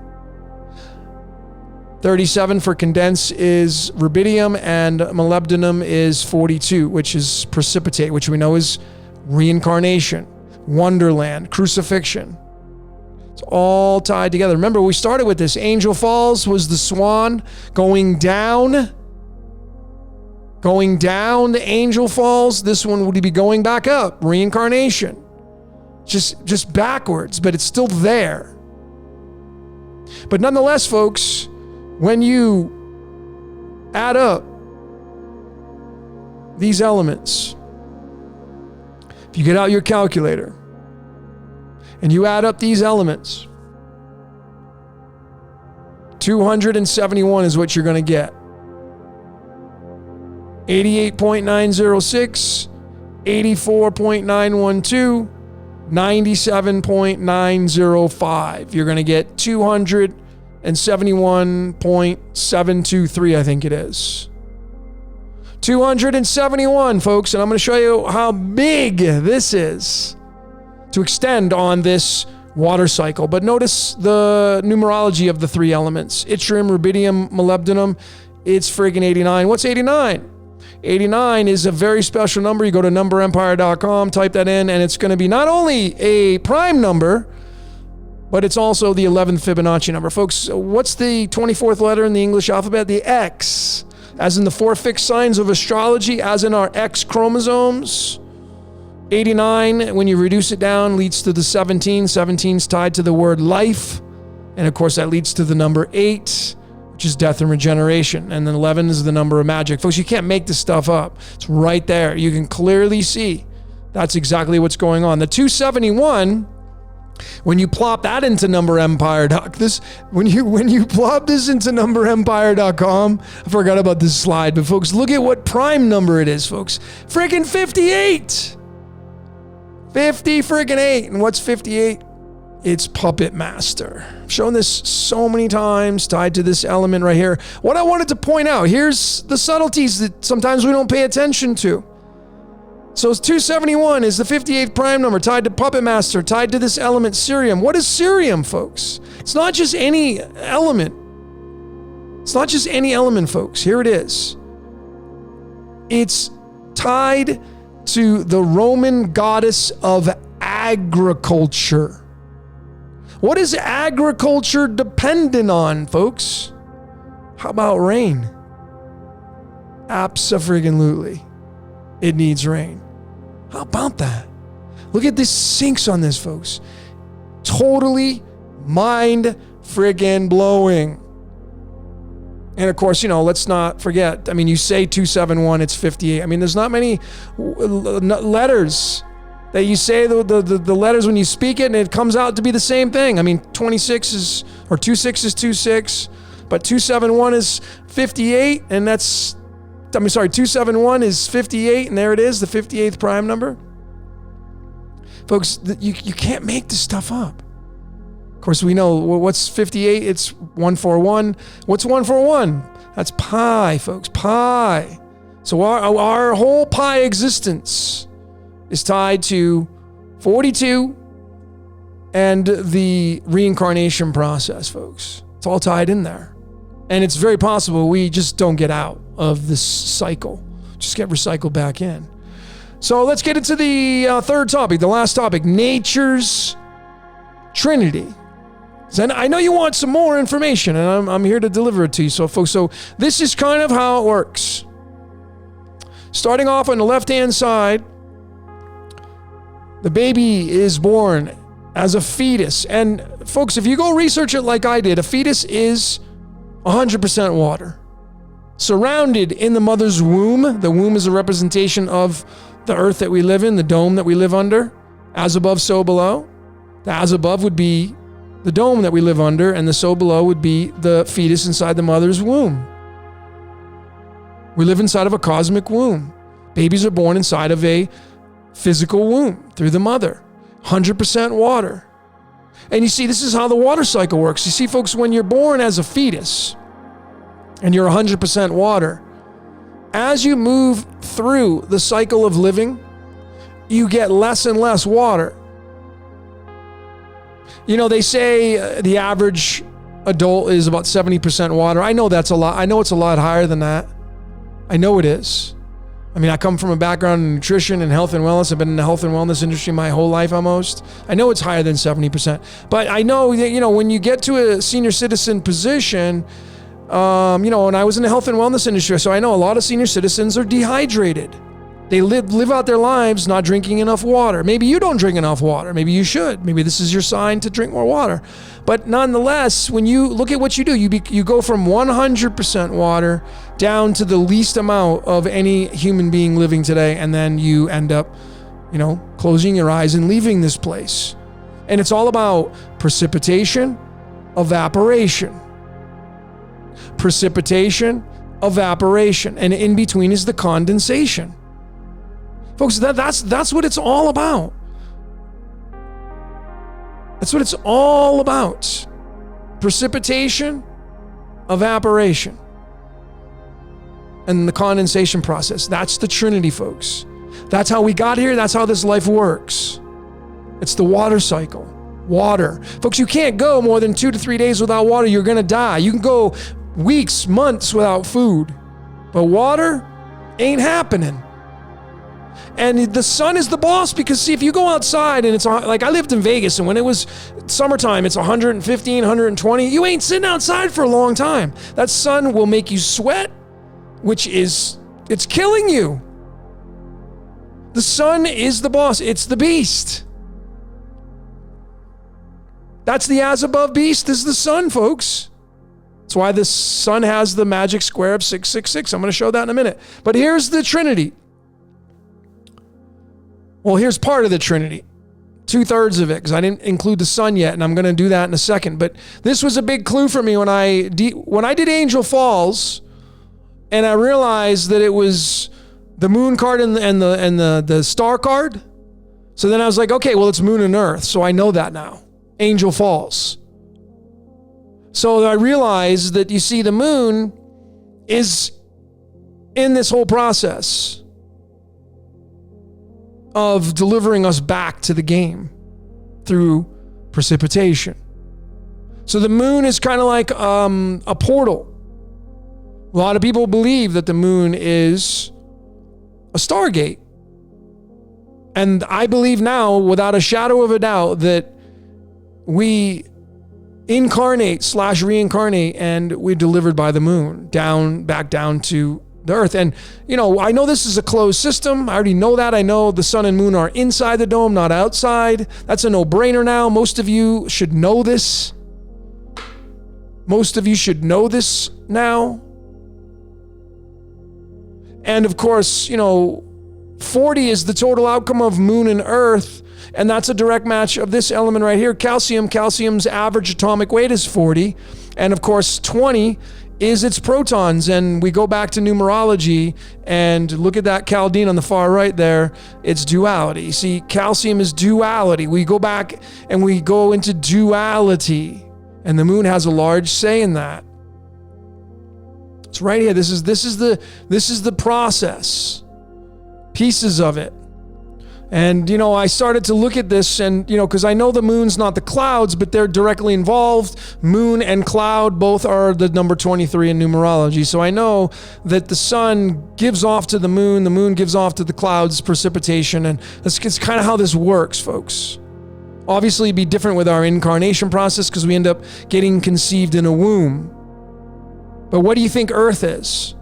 S1: 37 for condense is rubidium, and molybdenum is 42, which is precipitate, which we know is reincarnation, wonderland, crucifixion. It's all tied together. Remember, we started with this. Angel Falls was the swan going down. Going down the Angel Falls. This one would be going back up. Reincarnation. Just backwards, but it's still there. But nonetheless, folks, when you add up these elements, if you get out your calculator and you add up these elements, 271 is what you're going to get. 88.906, 84.912, 97.905. You're going to get 271.723, I think it is. 271, folks, and I'm going to show you how big this is to extend on this water cycle. But notice the numerology of the three elements. Yttrium, rubidium, molybdenum. It's friggin' 89. What's 89? 89 is a very special number. You go to numberempire.com, type that in, and it's going to be not only a prime number, but it's also the 11th Fibonacci number. Folks, what's the 24th letter in the English alphabet? The X. As in the four fixed signs of astrology, as in our X chromosomes. 89, when you reduce it down, leads to the 17. 17 is tied to the word life. And of course, that leads to the number 8, which is death and regeneration. And then 11 is the number of magic. Folks, you can't make this stuff up. It's right there. You can clearly see that's exactly what's going on. The 271, when you plop that into when you plop this into numberempire.com, I forgot about this slide, but folks, look at what prime number it is, folks. Freaking 58. 50 freaking 8. And what's 58? It's Puppet Master. I've shown this so many times, tied to this element right here. What I wanted to point out, here's the subtleties that sometimes we don't pay attention to. So 271 is the 58th prime number, tied to Puppet Master, tied to this element cerium. What is cerium, folks? It's not just any element. It's not just any element, folks. Here it is. It's tied to the Roman goddess of agriculture. What is agriculture dependent on, folks? How about rain? Abso-friggin-lutely. It needs rain. How about that? Look at this sinks on this, folks. Totally mind friggin' blowing. And of course, let's not forget, you say 271, it's 58. there's not many letters that you say the letters when you speak it and it comes out to be the same thing. 26 is, or 26 is 26, but 271 is 58, and that's, 271 is 58, and there it is, the 58th prime number. Folks, you can't make this stuff up. Of course, we know what's 58, it's 141. What's 141? That's pi, folks, pi. So our whole pi existence is tied to 42 and the reincarnation process, folks. It's all tied in there. And it's very possible we just don't get out of this cycle. Just get recycled back in. So let's get into the third topic, the last topic, nature's Trinity. And I know you want some more information, and I'm here to deliver it to you. So folks, so this is kind of how it works. Starting off on the left-hand side, the baby is born as a fetus. And folks, if you go research it like I did, a fetus is 100% water. Surrounded in the mother's womb. The womb is a representation of the earth that we live in, the dome that we live under. As above, so below. The as above would be the dome that we live under, and the so below would be the fetus inside the mother's womb. We live inside of a cosmic womb. Babies are born inside of a physical womb through the mother. 100% water. And you see, this is how the water cycle works. You see, folks, when you're born as a fetus and you're 100% water, as you move through the cycle of living, you get less and less water. They say the average adult is about 70% water. I know that's a lot. I know it's a lot higher than that. I know it is. I mean, I come from a background in nutrition and health and wellness. I've been in the health and wellness industry my whole life almost. I know it's higher than 70%. But I know that, when you get to a senior citizen position, and I was in the health and wellness industry, so I know a lot of senior citizens are dehydrated. They live out their lives not drinking enough water. Maybe you don't drink enough water. Maybe you should. Maybe this is your sign to drink more water. But nonetheless, when you look at what you do, you go from 100% water down to the least amount of any human being living today, and then you end up, closing your eyes and leaving this place. And it's all about precipitation, evaporation. Precipitation, evaporation, and in between is the condensation. Folks, that's what it's all about. That's what it's all about. Precipitation, evaporation, and the condensation process. That's the Trinity, folks. That's how we got here. That's how this life works. It's the water cycle. Water. Folks, you can't go more than 2 to 3 days without water. You're going to die. You can go weeks, months without food. But water ain't happening. And the sun is the boss, because see, if you go outside and it's like, I lived in Vegas, and when it was summertime, it's 115, 120. You ain't sitting outside for a long time. That sun will make you sweat, it's killing you. The sun is the boss. It's the beast. That's the as above beast, is the sun, folks. That's why the sun has the magic square of 666. I'm going to show that in a minute. But here's the Trinity. Well, here's part of the Trinity. 2/3 of it, because I didn't include the sun yet, and I'm going to do that in a second. But this was a big clue for me when I did Angel Falls, and I realized that it was the moon card and the star card. So then I was like, okay, well, it's moon and earth, so I know that now. Angel Falls. So I realized that, you see, the moon is in this whole process of delivering us back to the game through precipitation. So the moon is kind of like a portal. A lot of people believe that the moon is a stargate. And I believe now, without a shadow of a doubt, that we incarnate/reincarnate, and we're delivered by the moon back down to the earth. And, I know this is a closed system. I already know that. I know the sun and moon are inside the dome, not outside. That's a no-brainer now. Most of you should know this. Most of you should know this now. And of course, 40 is the total outcome of moon and earth. And that's a direct match of this element right here, calcium. Calcium's average atomic weight is 40. And of course, 20 is its protons. And we go back to numerology and look at that Chaldean on the far right there. It's duality. See, calcium is duality. We go back and we go into duality. And the moon has a large say in that. It's right here. This is the process. Pieces of it. And, I started to look at this and, because I know the moon's not the clouds, but they're directly involved. Moon and cloud both are the number 23 in numerology. So I know that the sun gives off to the moon gives off to the clouds, precipitation. And that's kind of how this works, folks. Obviously, it'd be different with our incarnation process, because we end up getting conceived in a womb. But what do you think Earth is?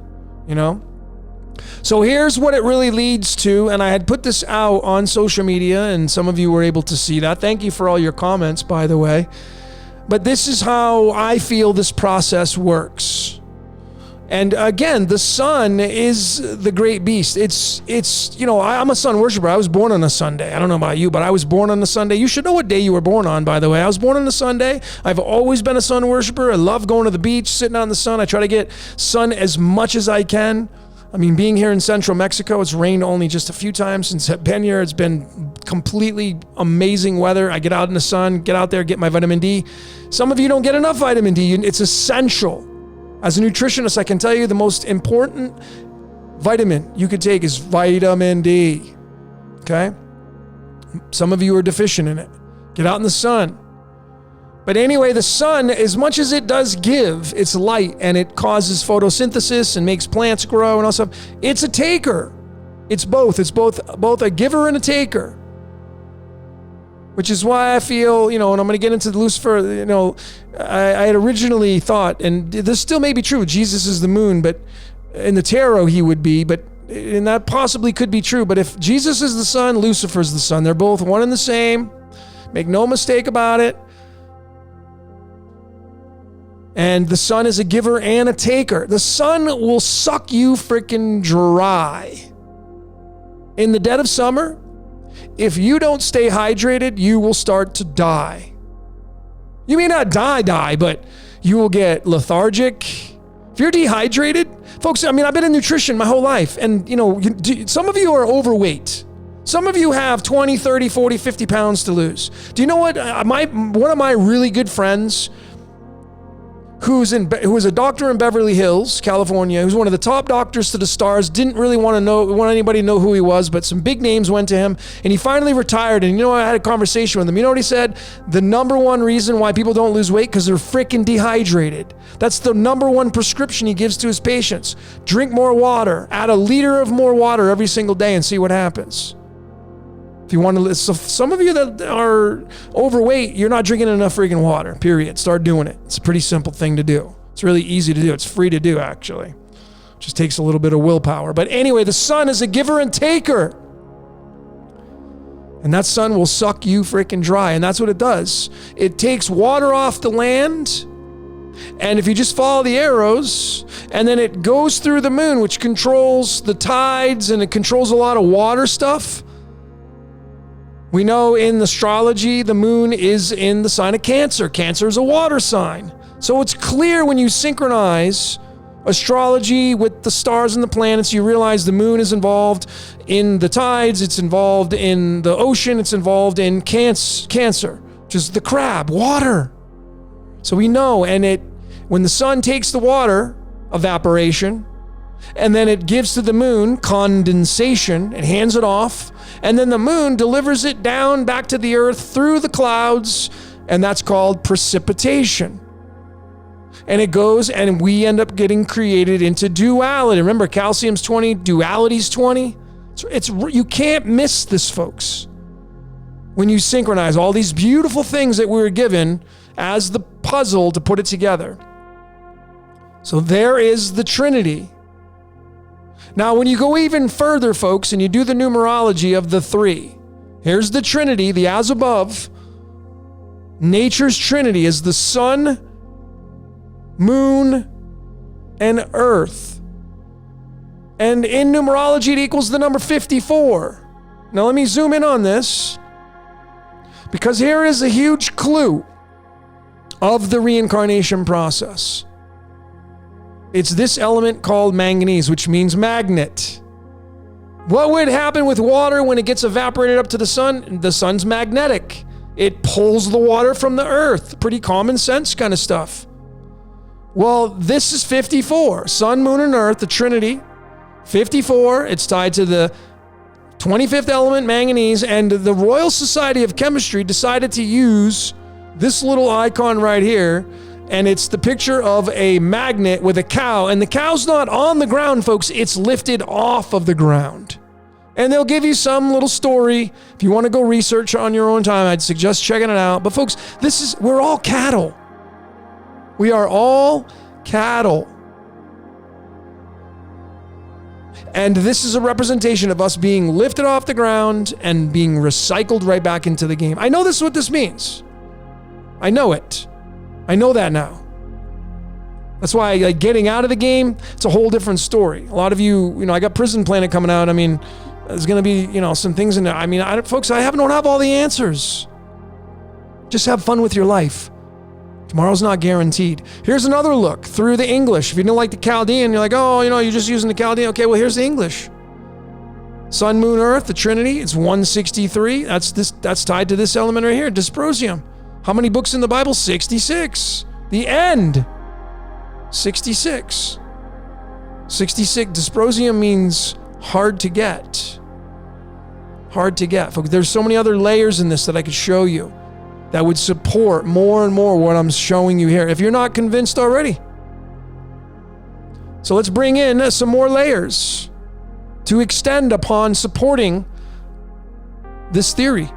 S1: So here's what it really leads to, and I had put this out on social media, and some of you were able to see that. Thank you for all your comments, by the way. But this is how I feel this process works. And again, the sun is the great beast. I'm a sun worshiper. I was born on a Sunday. I don't know about you, but I was born on a Sunday. You should know what day you were born on, by the way. I was born on a Sunday. I've always been a sun worshiper. I love going to the beach, sitting out in the sun. I try to get sun as much as I can. I mean, being here in central Mexico, it's rained only just a few times since I've been here. It's been completely amazing weather. I get out in the sun, get out there, get my vitamin D. Some of you don't get enough vitamin D. It's essential. As a nutritionist, I can tell you the most important vitamin you could take is vitamin D. Okay? Some of you are deficient in it. Get out in the sun. But anyway, the sun, as much as it does give its light and it causes photosynthesis and makes plants grow and all stuff, it's a taker. It's both. It's both a giver and a taker. Which is why I feel, and I'm going to get into Lucifer, I had originally thought, and this still may be true, Jesus is the moon, but in the tarot he would be, and that possibly could be true, but if Jesus is the sun, Lucifer's the sun. They're both one and the same. Make no mistake about it. And the sun is a giver and a taker. The sun will suck you freaking dry. In the dead of summer, if you don't stay hydrated, you will start to die. You may not die, but you will get lethargic. If you're dehydrated, folks, I've been in nutrition my whole life, and some of you are overweight. Some of you have 20, 30, 40, 50 pounds to lose. Do you know what? One of my really good friends, who was a doctor in Beverly Hills, California, who's one of the top doctors to the stars, didn't really want anybody to know who he was, but some big names went to him, and he finally retired. And I had a conversation with him. You know what he said? The number one reason why people don't lose weight, because they're freaking dehydrated. That's the number one prescription he gives to his patients. Drink more water. Add a liter of more water every single day and see what happens. If you want to, so some of you that are overweight, you're not drinking enough freaking water, period. Start doing it. It's a pretty simple thing to do. It's really easy to do. It's free to do, actually. Just takes a little bit of willpower. But anyway, the sun is a giver and taker. And that sun will suck you freaking dry. And that's what it does. It takes water off the land. And if you just follow the arrows, and then it goes through the moon, which controls the tides, and it controls a lot of water stuff. We know in astrology, the moon is in the sign of Cancer. Cancer is a water sign. So it's clear when you synchronize astrology with the stars and the planets, you realize the moon is involved in the tides, it's involved in the ocean, it's involved in Cancer, which is the crab, water. So we know, and when the sun takes the water, evaporation, and then it gives to the moon, condensation, it hands it off, and then the moon delivers it down back to the earth through the clouds, and that's called precipitation. And it goes, and we end up getting created into duality. Remember, calcium's 20, duality's 20. You can't miss this, folks. When you synchronize all these beautiful things that we were given as the puzzle to put it together. So there is the Trinity. Now, when you go even further, folks, and you do the numerology of the three, here's the Trinity, the as above. Nature's Trinity is the sun, moon, and earth. And in numerology, it equals the number 54. Now, let me zoom in on this, because here is a huge clue of the reincarnation process. It's this element called manganese, which means magnet. What would happen with water when it gets evaporated up to the sun? The sun's magnetic. It pulls the water from the earth. Pretty common sense kind of stuff. Well, this is 54. Sun, moon, and earth, the Trinity. 54, it's tied to the 25th element, manganese, and the Royal Society of Chemistry decided to use this little icon right here. And it's the picture of a magnet with a cow. And the cow's not on the ground, folks. It's lifted off of the ground. And they'll give you some little story. If you want to go research on your own time, I'd suggest checking it out. But folks, we're all cattle. We are all cattle. And this is a representation of us being lifted off the ground and being recycled right back into the game. I know this is what this means. I know it. I know that now. That's why getting out of the game, it's a whole different story. A lot of you, I got Prison Planet coming out. There's going to be, some things in there. Folks, I don't have all the answers. Just have fun with your life. Tomorrow's not guaranteed. Here's another look through the English. If you don't like the Chaldean, you're like, you're just using the Chaldean. Okay, well, here's the English. Sun, moon, earth, the Trinity, it's 163. That's tied to this element right here, dysprosium. How many books in the Bible? 66. The end. 66. 66. Dysprosium means hard to get. Hard to get. Folks, there's so many other layers in this that I could show you that would support more and more what I'm showing you here, if you're not convinced already. So let's bring in some more layers to extend upon supporting this theory.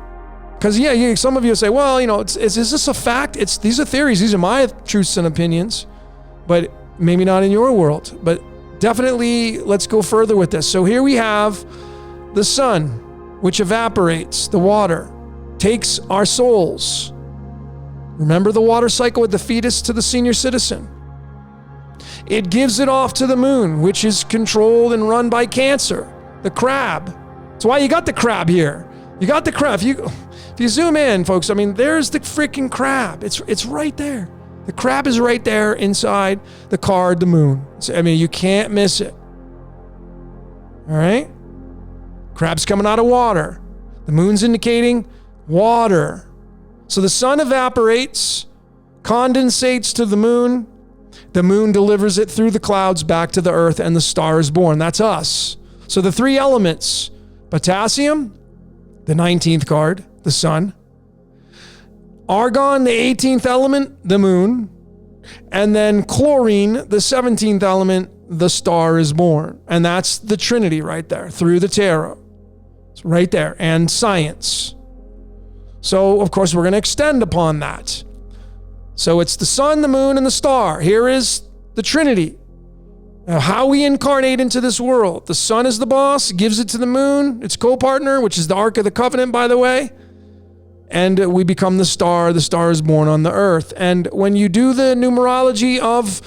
S1: Because some of you say, well, is this a fact? These are theories. These are my truths and opinions, but maybe not in your world. But definitely, let's go further with this. So here we have the sun, which evaporates the water, takes our souls. Remember the water cycle with the fetus to the senior citizen. It gives it off to the moon, which is controlled and run by Cancer, the crab. That's why you got the crab here. You got the crab. If you zoom in, folks, there's the freaking crab. It's right there. The crab is right there inside the card, the moon. You can't miss it. All right? Crab's coming out of water. The moon's indicating water. So the sun evaporates, condensates to the moon. The moon delivers it through the clouds back to the earth, and the star is born. That's us. So the three elements, potassium, the 19th card, the sun. Argon, the 18th element, the moon. And then chlorine, the 17th element, the star is born. And that's the Trinity right there, through the tarot. It's right there. And science. So, of course, we're going to extend upon that. So it's the sun, the moon, and the star. Here is the Trinity. Now, how we incarnate into this world. The sun is the boss, gives it to the moon, its co-partner, which is the Ark of the Covenant, by the way. And we become the star. The star is born on the earth. And when you do the numerology of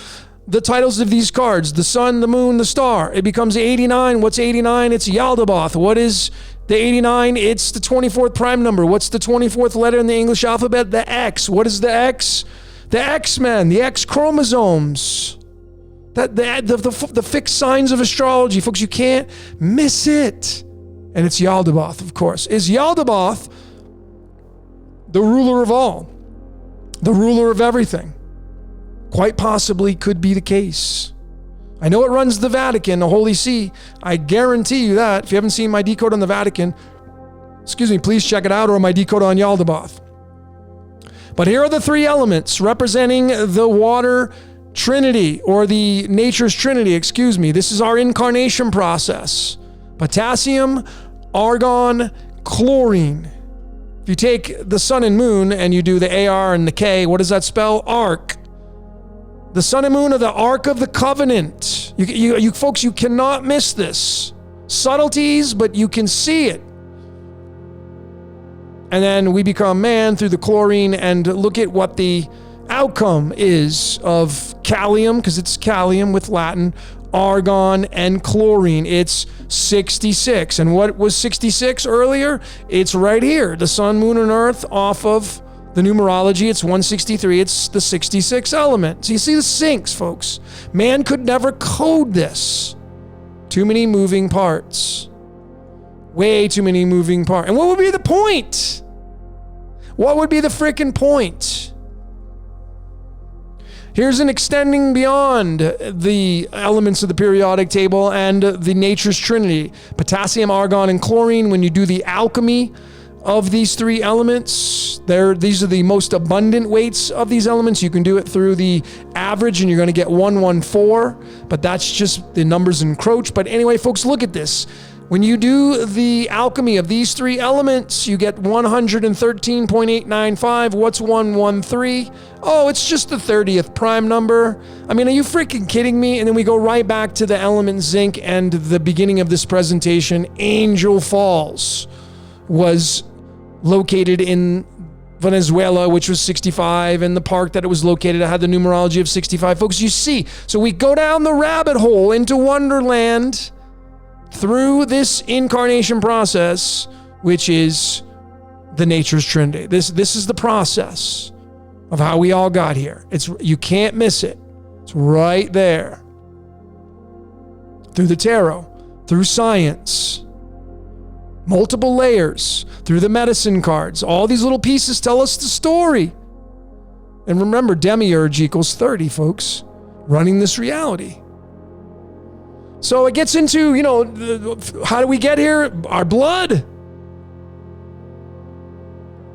S1: the titles of these cards, the sun, the moon, the star, it becomes 89. What's 89? It's Yaldabaoth. What is the 89? It's the 24th prime number. What's the 24th letter in the English alphabet? The X. What is the X? The X-Men, the X chromosomes. The fixed signs of astrology. Folks, you can't miss it. And it's Yaldabaoth, of course. Is Yaldabaoth the ruler of all? The ruler of everything? Quite possibly could be the case. I know it runs the Vatican, the Holy See. I guarantee you that. If you haven't seen my decode on the Vatican, please check it out, or my decode on Yaldabaoth. But here are the three elements representing the water Trinity, or the nature's Trinity, This is our incarnation process. Potassium, argon, chlorine. If you take the sun and moon and you do the AR and the K, what does that spell? Ark. The sun and moon are the Ark of the Covenant. You folks, you cannot miss this. Subtleties, but you can see it. And then we become man through the chlorine, and look at what the outcome is of calcium, because it's calcium with Latin, argon, and chlorine. It's 66. And what was 66 earlier? It's right here. The sun, moon, and earth off of the numerology. It's 163. It's the 66th element. So you see the syncs, folks. Man could never code this. Too many moving parts. Way too many moving parts. And what would be the point? What would be the freaking point? Here's an extending beyond the elements of the periodic table and the nature's trinity. Potassium, argon, and chlorine. When you do the alchemy of these three elements, these are the most abundant weights of these elements. You can do it through the average, and you're going to get 114, but that's just the numbers encroach. But anyway, folks, look at this. When you do the alchemy of these three elements, you get 113.895. What's 113? Oh, it's just the 30th prime number. I mean, are you freaking kidding me? And then we go right back to the element zinc and the beginning of this presentation. Angel Falls was located in Venezuela, which was 65, and the park that it was located at had the numerology of 65. Folks, you see, so we go down the rabbit hole into Wonderland through this incarnation process, which is the nature's trinity. This is the process of how we all got here. You can't miss it. It's right there. Through the tarot, through science, multiple layers, through the medicine cards. All these little pieces tell us the story. And remember, demiurge equals 30, folks, running this reality. So it gets into, how do we get here? Our blood.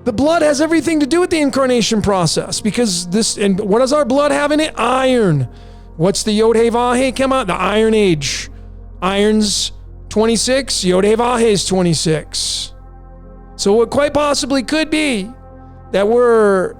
S1: The blood has everything to do with the incarnation process, because and what does our blood have in it? Iron. What's the Yod He Vav He come out? The Iron Age. Iron's 26, Yod-Heh-Vah-Heh is 26. So it quite possibly could be that we're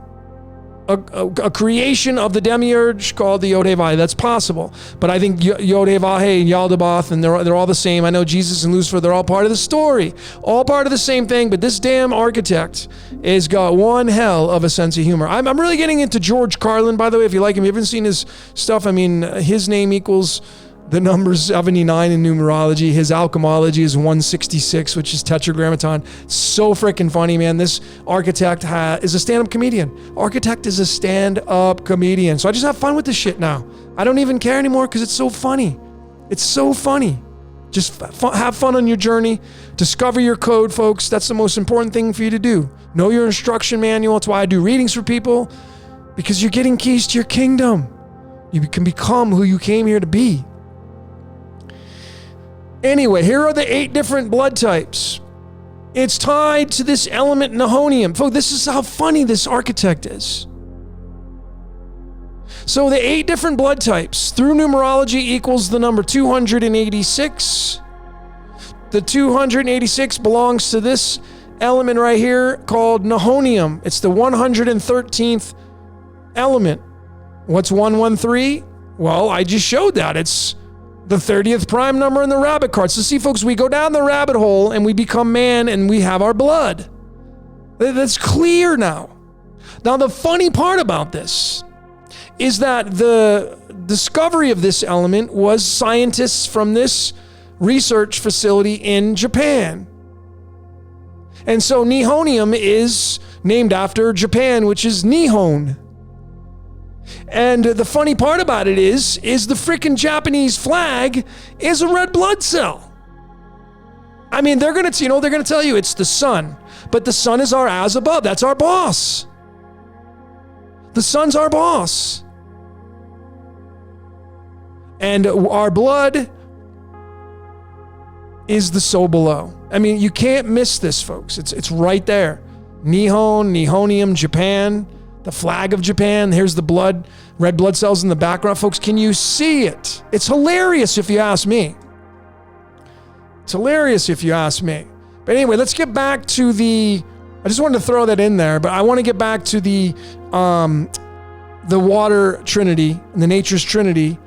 S1: a creation of the demiurge called the Yod-Heh-Vah-Heh. That's possible. But I think Yod-Heh-Vah-Heh and Yaldabaoth, and they're all the same. I know Jesus and Lucifer, they're all part of the story. All part of the same thing, but this damn architect has got one hell of a sense of humor. I'm really getting into George Carlin, by the way, if you like him. You haven't seen his stuff. I mean, his name equals the number 79 in numerology. His alchemology is 166, which is tetragrammaton. So freaking funny, man. This architect is a stand-up comedian. Architect is a stand-up comedian. So I just have fun with this shit now. I don't even care anymore because it's so funny. It's so funny. Just have fun on your journey. Discover your code, folks. That's the most important thing for you to do. Know your instruction manual. That's why I do readings for people, because you're getting keys to your kingdom. You can become who you came here to be. Anyway, here are the 8 different blood types. It's tied to this element nihonium. Folks, this is how funny this architect is. So the 8 different blood types through numerology equals the number 286. The 286 belongs to this element right here called nihonium. It's the 113th element. What's 113? Well, I just showed that. It's the 30th prime number in the rabbit card. So see, folks, we go down the rabbit hole and we become man and we have our blood. That's clear now. Now, the funny part about this is that the discovery of this element was scientists from this research facility in Japan. And so nihonium is named after Japan, which is Nihon. And the funny part about it is the freaking Japanese flag is a red blood cell. I mean, they're gonna tell you it's the sun, but the sun is our as above. That's our boss. The sun's our boss. And our blood is the so below. I mean, you can't miss this, folks. It's right there. Nihon, Nihonium, Japan. The flag of Japan. Here's the blood, red blood cells in the background. Folks, can you see it? It's hilarious if you ask me. It's hilarious if you ask me. But anyway, let's get back to I just wanted to throw that in there, but I want to get back to the water trinity, the nature's trinity,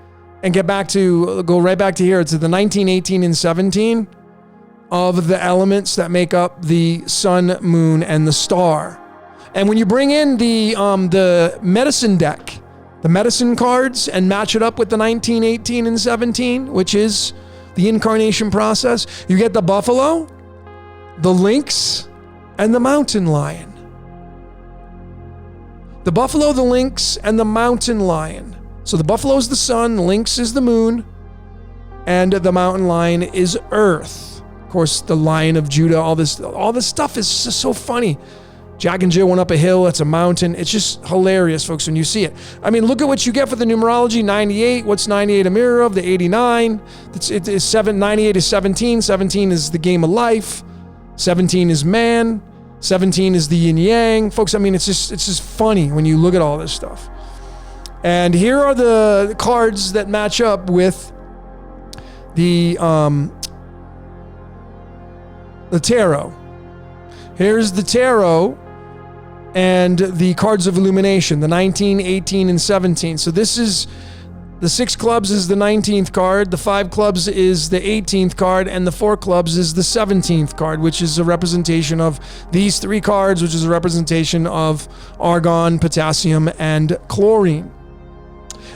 S1: and go right back to here. It's the 19, 18, and 17 of the elements that make up the sun, moon, and the star. And when you bring in the medicine deck, the medicine cards, and match it up with the 19, 18, and 17, which is the incarnation process, you get the buffalo, the lynx, and the mountain lion. The buffalo, the lynx, and the mountain lion. So the buffalo is the sun, the lynx is the moon, and the mountain lion is earth. Of course, the Lion of Judah, all this stuff is just so funny. Jack and Jill went up a hill, that's a mountain. It's just hilarious, folks, when you see it. I mean, look at what you get for the numerology. 98, what's 98 a mirror of? The 89. It is 98 is 17. 17 is the game of life. 17 is man. 17 is the yin yang. Folks, I mean, it's just funny when you look at all this stuff. And here are the cards that match up with the tarot. Here's the tarot and the cards of illumination, the 19, 18, and 17. So this is the 6 clubs is the 19th card, the 5 clubs is the 18th card, and the 4 clubs is the 17th card, which is a representation of these 3 cards, which is a representation of argon, potassium, and chlorine.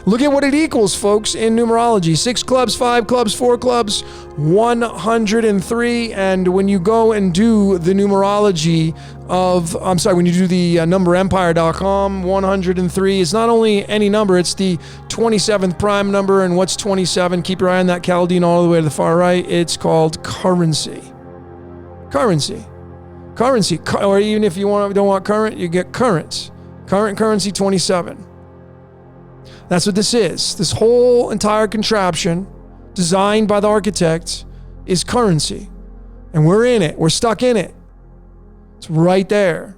S1: Look at what it equals, folks, in numerology. 6 clubs, 5 clubs, 4 clubs, 103. And when you go and do the numerology when you do the numberempire.com, 103 is not only any number, it's the 27th prime number. And what's 27? Keep your eye on that Chaldean all the way to the far right. It's called currency. Currency. Or even if you don't want current, you get current. Current currency 27. That's what this is. This whole entire contraption designed by the architect is currency. And we're in it. We're stuck in it. It's right there.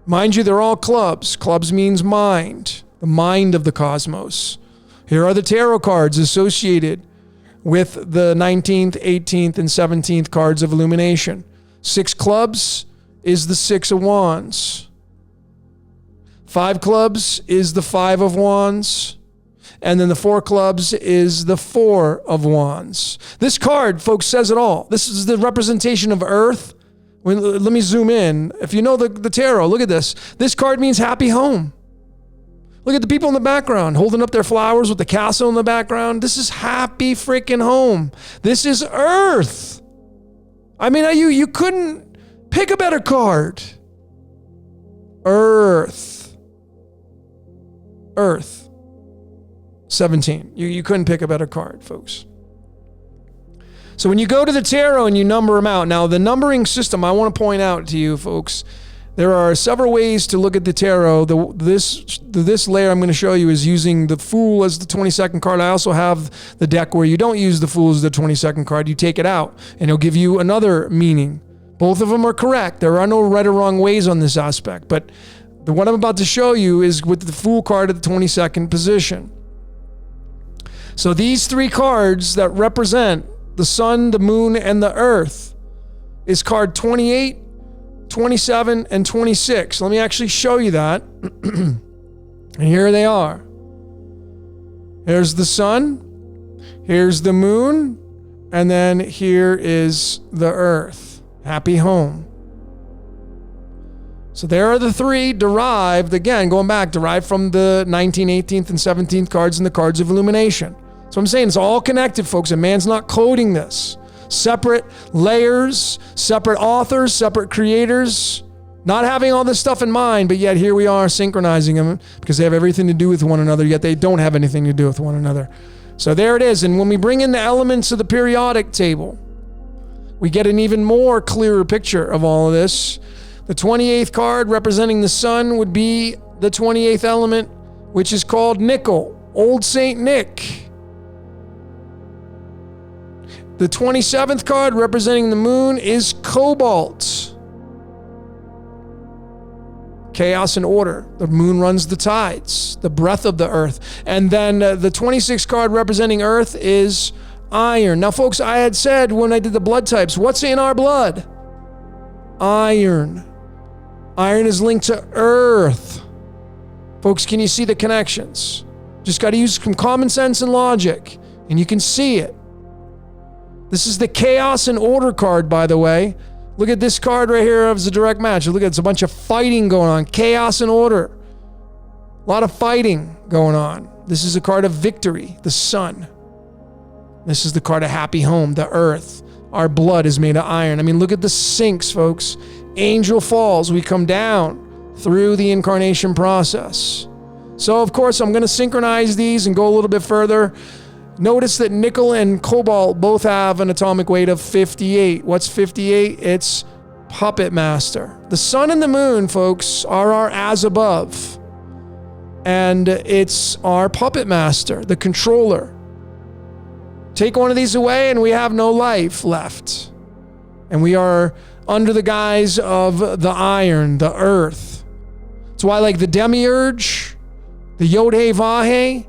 S1: Mind you, they're all clubs. Clubs means mind. The mind of the cosmos. Here are the tarot cards associated with the 19th, 18th, and 17th cards of illumination. 6 clubs is the 6 of wands. 5 clubs is the 5 of wands. And then the 4 clubs is the 4 of wands. This card, folks, says it all. This is the representation of earth. Let me zoom in. If you know the tarot, look at this. This card means happy home. Look at the people in the background holding up their flowers with the castle in the background. This is happy freaking home. This is earth. I mean, you couldn't pick a better card. Earth. 17. You couldn't pick a better card, folks. So when you go to the tarot and you number them out, now the numbering system, I want to point out to you folks, there are several ways to look at the tarot. This layer I'm going to show you is using the Fool as the 22nd card. I also have the deck where you don't use the Fool as the 22nd card. You take it out and it'll give you another meaning. Both of them are correct. There are no right or wrong ways on this aspect. But what I'm about to show you is with the Fool card at the 22nd position. So these 3 cards that represent the sun, the moon, and the earth is card 28, 27, and 26. Let me actually show you that. And here they are. Here's the sun, here's the moon, and then here is the earth. Happy home. So there are the 3 derived, again, going back, derived from the 19th, 18th, and 17th cards and the cards of illumination. So I'm saying it's all connected, folks, and man's not coding this. Separate layers, separate authors, separate creators, not having all this stuff in mind, but yet here we are synchronizing them because they have everything to do with one another, yet they don't have anything to do with one another. So there it is. And when we bring in the elements of the periodic table, we get an even more clearer picture of all of this. The 28th card representing the sun would be the 28th element, which is called nickel, Old Saint Nick. The 27th card representing the moon is cobalt. Chaos and order. The moon runs the tides, the breath of the earth. And then the 26th card representing earth is iron. Now, folks, I had said when I did the blood types, what's in our blood? Iron. Iron is linked to earth. Folks, can you see the connections? Just got to use some common sense and logic, and you can see it. This is the chaos and order card, by the way. Look at this card right here as a direct match. Look at it's a bunch of fighting going on. Chaos and order. A lot of fighting going on. This is a card of victory, the sun. This is the card of happy home, the earth. Our blood is made of iron. I mean, look at the sinks, folks. Angel falls. We come down through the incarnation process. So, of course, I'm going to synchronize these and go a little bit further. Notice that nickel and cobalt both have an atomic weight of 58. What's 58? It's puppet master. The sun and the moon, folks, are our as above. And it's our puppet master, the controller. Take one of these away and we have no life left. And we are under the guise of the iron, the earth. That's why, like the demiurge, the Yod-Heh-Vah-Heh,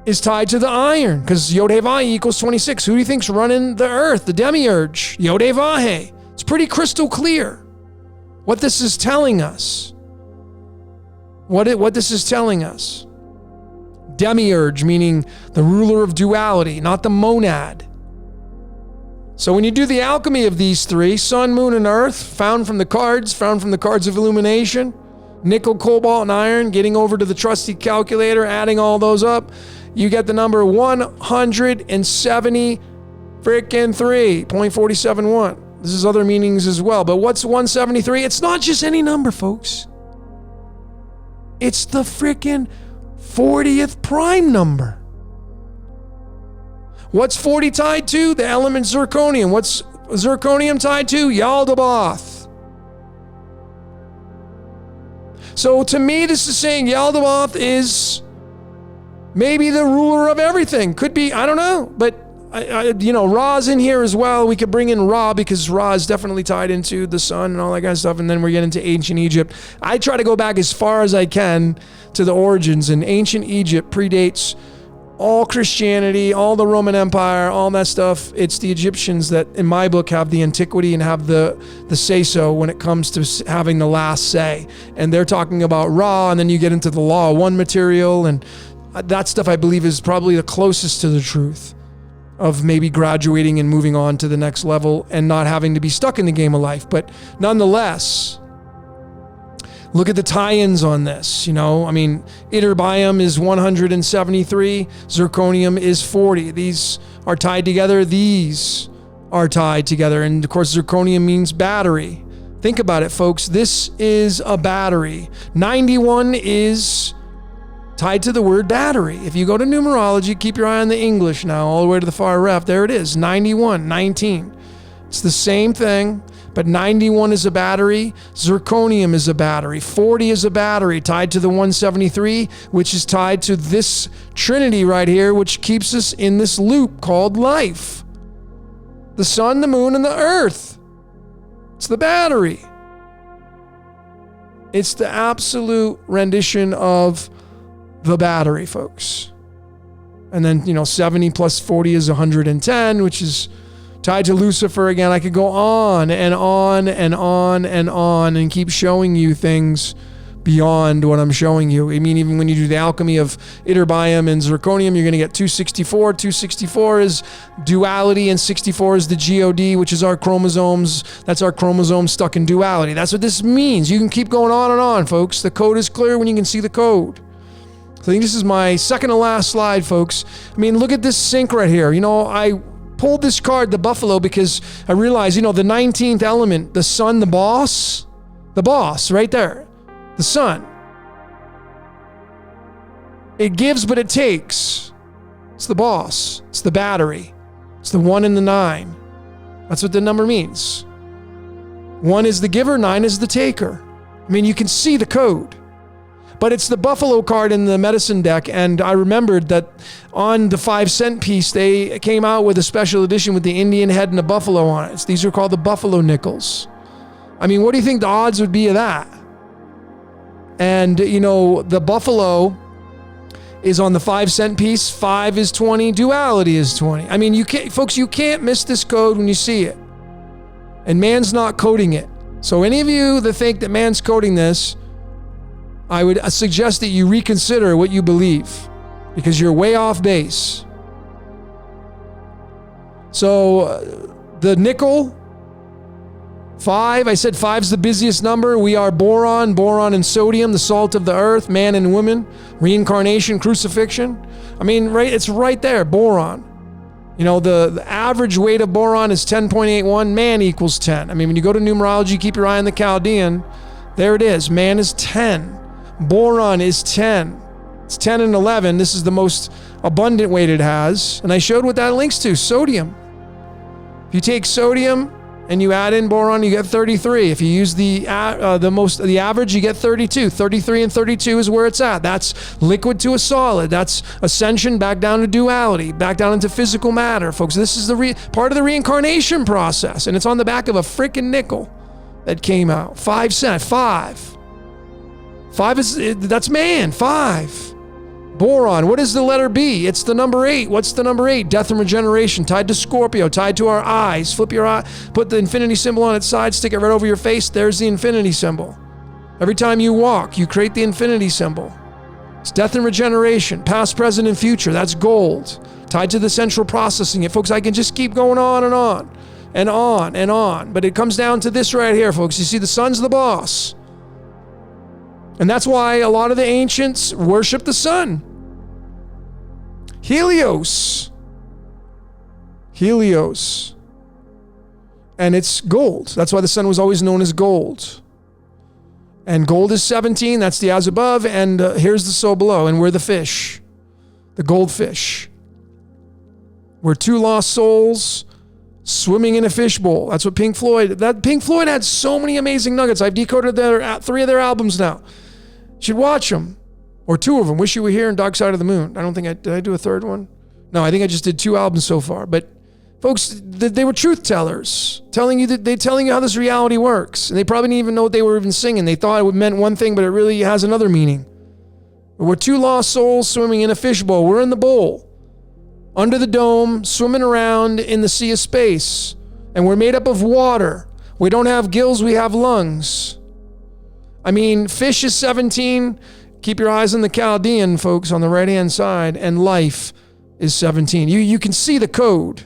S1: is tied to the iron, because Yod-Heh-Vah-Heh equals 26. Who do you think's running the earth? The demiurge, Yod-Heh-Vah-Heh. It's pretty crystal clear what this is telling us. What this is telling us. Demiurge, meaning the ruler of duality, not the monad. So when you do the alchemy of these 3, sun, moon, and earth, found from the cards of illumination, nickel, cobalt, and iron, getting over to the trusty calculator, adding all those up, you get the number 170 freaking 3.471. This is other meanings as well. But what's 173? It's not just any number, folks. It's the freaking 40th prime number. What's 40 tied to? The element zirconium. What's zirconium tied to? Yaldabaoth. So to me, this is saying Yaldabaoth is maybe the ruler of everything. Could be, I don't know. But, Ra's in here as well. We could bring in Ra because Ra is definitely tied into the sun and all that kind of stuff. And then we get into ancient Egypt. I try to go back as far as I can to the origins. And ancient Egypt predates all Christianity, all the Roman Empire, all that stuff. It's the Egyptians that, in my book, have the antiquity and have the say-so when it comes to having the last say. And they're talking about Ra, and then you get into the Law of One material, and that stuff I believe is probably the closest to the truth of maybe graduating and moving on to the next level and not having to be stuck in the game of life. But nonetheless, look at the tie-ins on this, Ytterbium is 173, zirconium is 40. These are tied together, these are tied together. And of course, zirconium means battery. Think about it, folks. This is a battery. 91 is tied to the word battery. If you go to numerology, keep your eye on the English now, all the way to the far left. There it is, 91, 19. It's the same thing. But 91 is a battery, zirconium is a battery, 40 is a battery tied to the 173, which is tied to this trinity right here, which keeps us in this loop called life. The sun, the moon, and the earth. It's the battery. It's the absolute rendition of the battery, folks. And then, 70 plus 40 is 110, which is tied to Lucifer again. I could go on and on and on and on and keep showing you things beyond what I'm showing you. I mean, even when you do the alchemy of ytterbium and zirconium, you're going to get 264. 264 is duality, and 64 is the God, which is our chromosomes. That's our chromosomes stuck in duality. That's what this means. You can keep going on and on, folks. The code is clear when you can see the code. So I think this is my second to last slide, folks. I mean, look at this sync right here. I pulled this card, the buffalo, because I realized, the 19th element, the sun, the boss right there, the sun. It gives, but it takes. It's the boss. It's the battery. It's the 1 and the 9. That's what the number means. 1 is the giver, 9 is the taker. I mean, you can see the code. But it's the buffalo card in the medicine deck, and I remembered that on the 5-cent piece, they came out with a special edition with the Indian head and a buffalo on it. These are called the buffalo nickels. I mean, what do you think the odds would be of that? And, the buffalo is on the 5-cent piece. 5 is 20. Duality is 20. I mean, you can't miss this code when you see it. And man's not coding it. So any of you that think that man's coding this, I would suggest that you reconsider what you believe, because you're way off base. So the nickel, 5, I said 5's the busiest number. We are boron and sodium, the salt of the earth, man and woman, reincarnation, crucifixion. I mean, it's right there, boron. The average weight of boron is 10.81, man equals 10. I mean, when you go to numerology, keep your eye on the Chaldean. There it is, man is 10. Boron is 10. It's 10 and 11. This is the most abundant weight it has. And I showed what that links to, sodium. If you take sodium and you add in boron, you get 33. If you use the average, you get 32. 33 and 32 is where it's at. That's liquid to a solid. That's ascension back down to duality, back down into physical matter. Folks, this is the part of the reincarnation process. And it's on the back of a freaking nickel that came out. 5 cents, 5. 5 that's man, 5. Boron, what is the letter B? It's the number 8. What's the number 8? Death and regeneration, tied to Scorpio, tied to our eyes. Flip your eye, put the infinity symbol on its side, stick it right over your face. There's the infinity symbol. Every time you walk, you create the infinity symbol. It's death and regeneration, past, present, and future. That's gold, tied to the central processing. Folks, I can just keep going on and on and on and on. But it comes down to this right here, folks. You see, the sun's the boss. And that's why a lot of the ancients worship the sun. Helios. And it's gold. That's why the sun was always known as gold. And gold is 17. That's the as above. And here's the so below. And we're the fish. The goldfish. We're 2 lost souls swimming in a fishbowl. That's what Pink Floyd had so many amazing nuggets. I've decoded 3 of their albums now. You should watch them. Or 2 of them. Wish You Were Here and Dark Side of the Moon. I don't think did I do a 3rd one? No, I think I just did 2 albums so far. But folks, they were truth tellers, telling you how this reality works. And they probably didn't even know what they were even singing. They thought it meant one thing, but it really has another meaning. We're 2 lost souls swimming in a fishbowl. We're in the bowl. under the dome, swimming around in the sea of space. And we're made up of water. We don't have gills, we have lungs. I mean, fish is 17. Keep your eyes on the Chaldean, folks, on the right-hand side. And life is 17. You can see the code.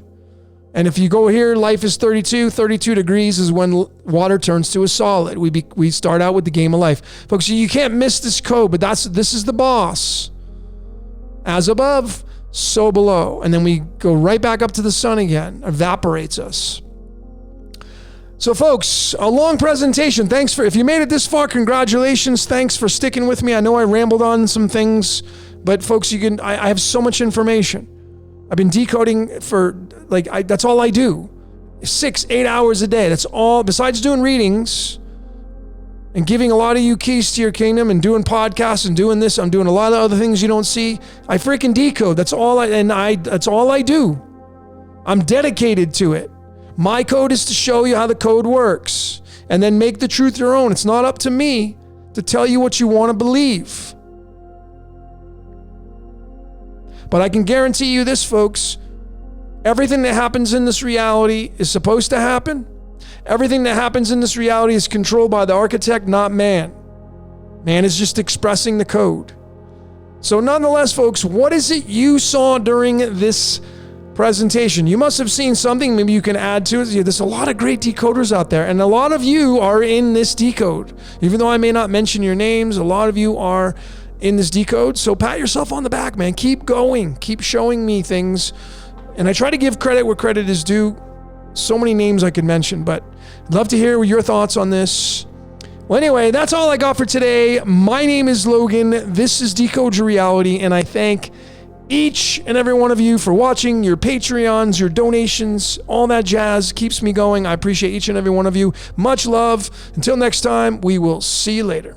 S1: And if you go here, life is 32. 32 degrees is when water turns to a solid. We start out with the game of life. Folks, you can't miss this code, but this is the boss. As above, so below. And then we go right back up to the sun again. Evaporates us. So folks, a long presentation. If you made it this far, congratulations. Thanks for sticking with me. I know I rambled on some things, but folks, I have so much information. I've been decoding for, that's all I do. 6-8 hours a day. That's all, besides doing readings and giving a lot of you keys to your kingdom and doing podcasts and doing this, I'm doing a lot of other things you don't see. I freaking decode. That's all I do. I'm dedicated to it. My code is to show you how the code works and then make the truth your own. It's not up to me to tell you what you want to believe. But I can guarantee you this, folks. Everything that happens in this reality is supposed to happen. Everything that happens in this reality is controlled by the architect, not man. Man is just expressing the code. So nonetheless, folks, what is it you saw during this presentation? You must have seen something maybe you can add to it. There's a lot of great decoders out there, and a lot of you are in this decode. Even though I may not mention your names, a lot of you are in this decode. So pat yourself on the back, man. Keep going. Keep showing me things. And I try to give credit where credit is due. So many names I could mention, but I'd love to hear your thoughts on this. Well, anyway, that's all I got for today. My name is Logan. This is Decode Your Reality, and I thank each and every one of you for watching, your Patreons, your donations, all that jazz keeps me going. I appreciate each and every one of you. Much love. Until next time, we will see you later.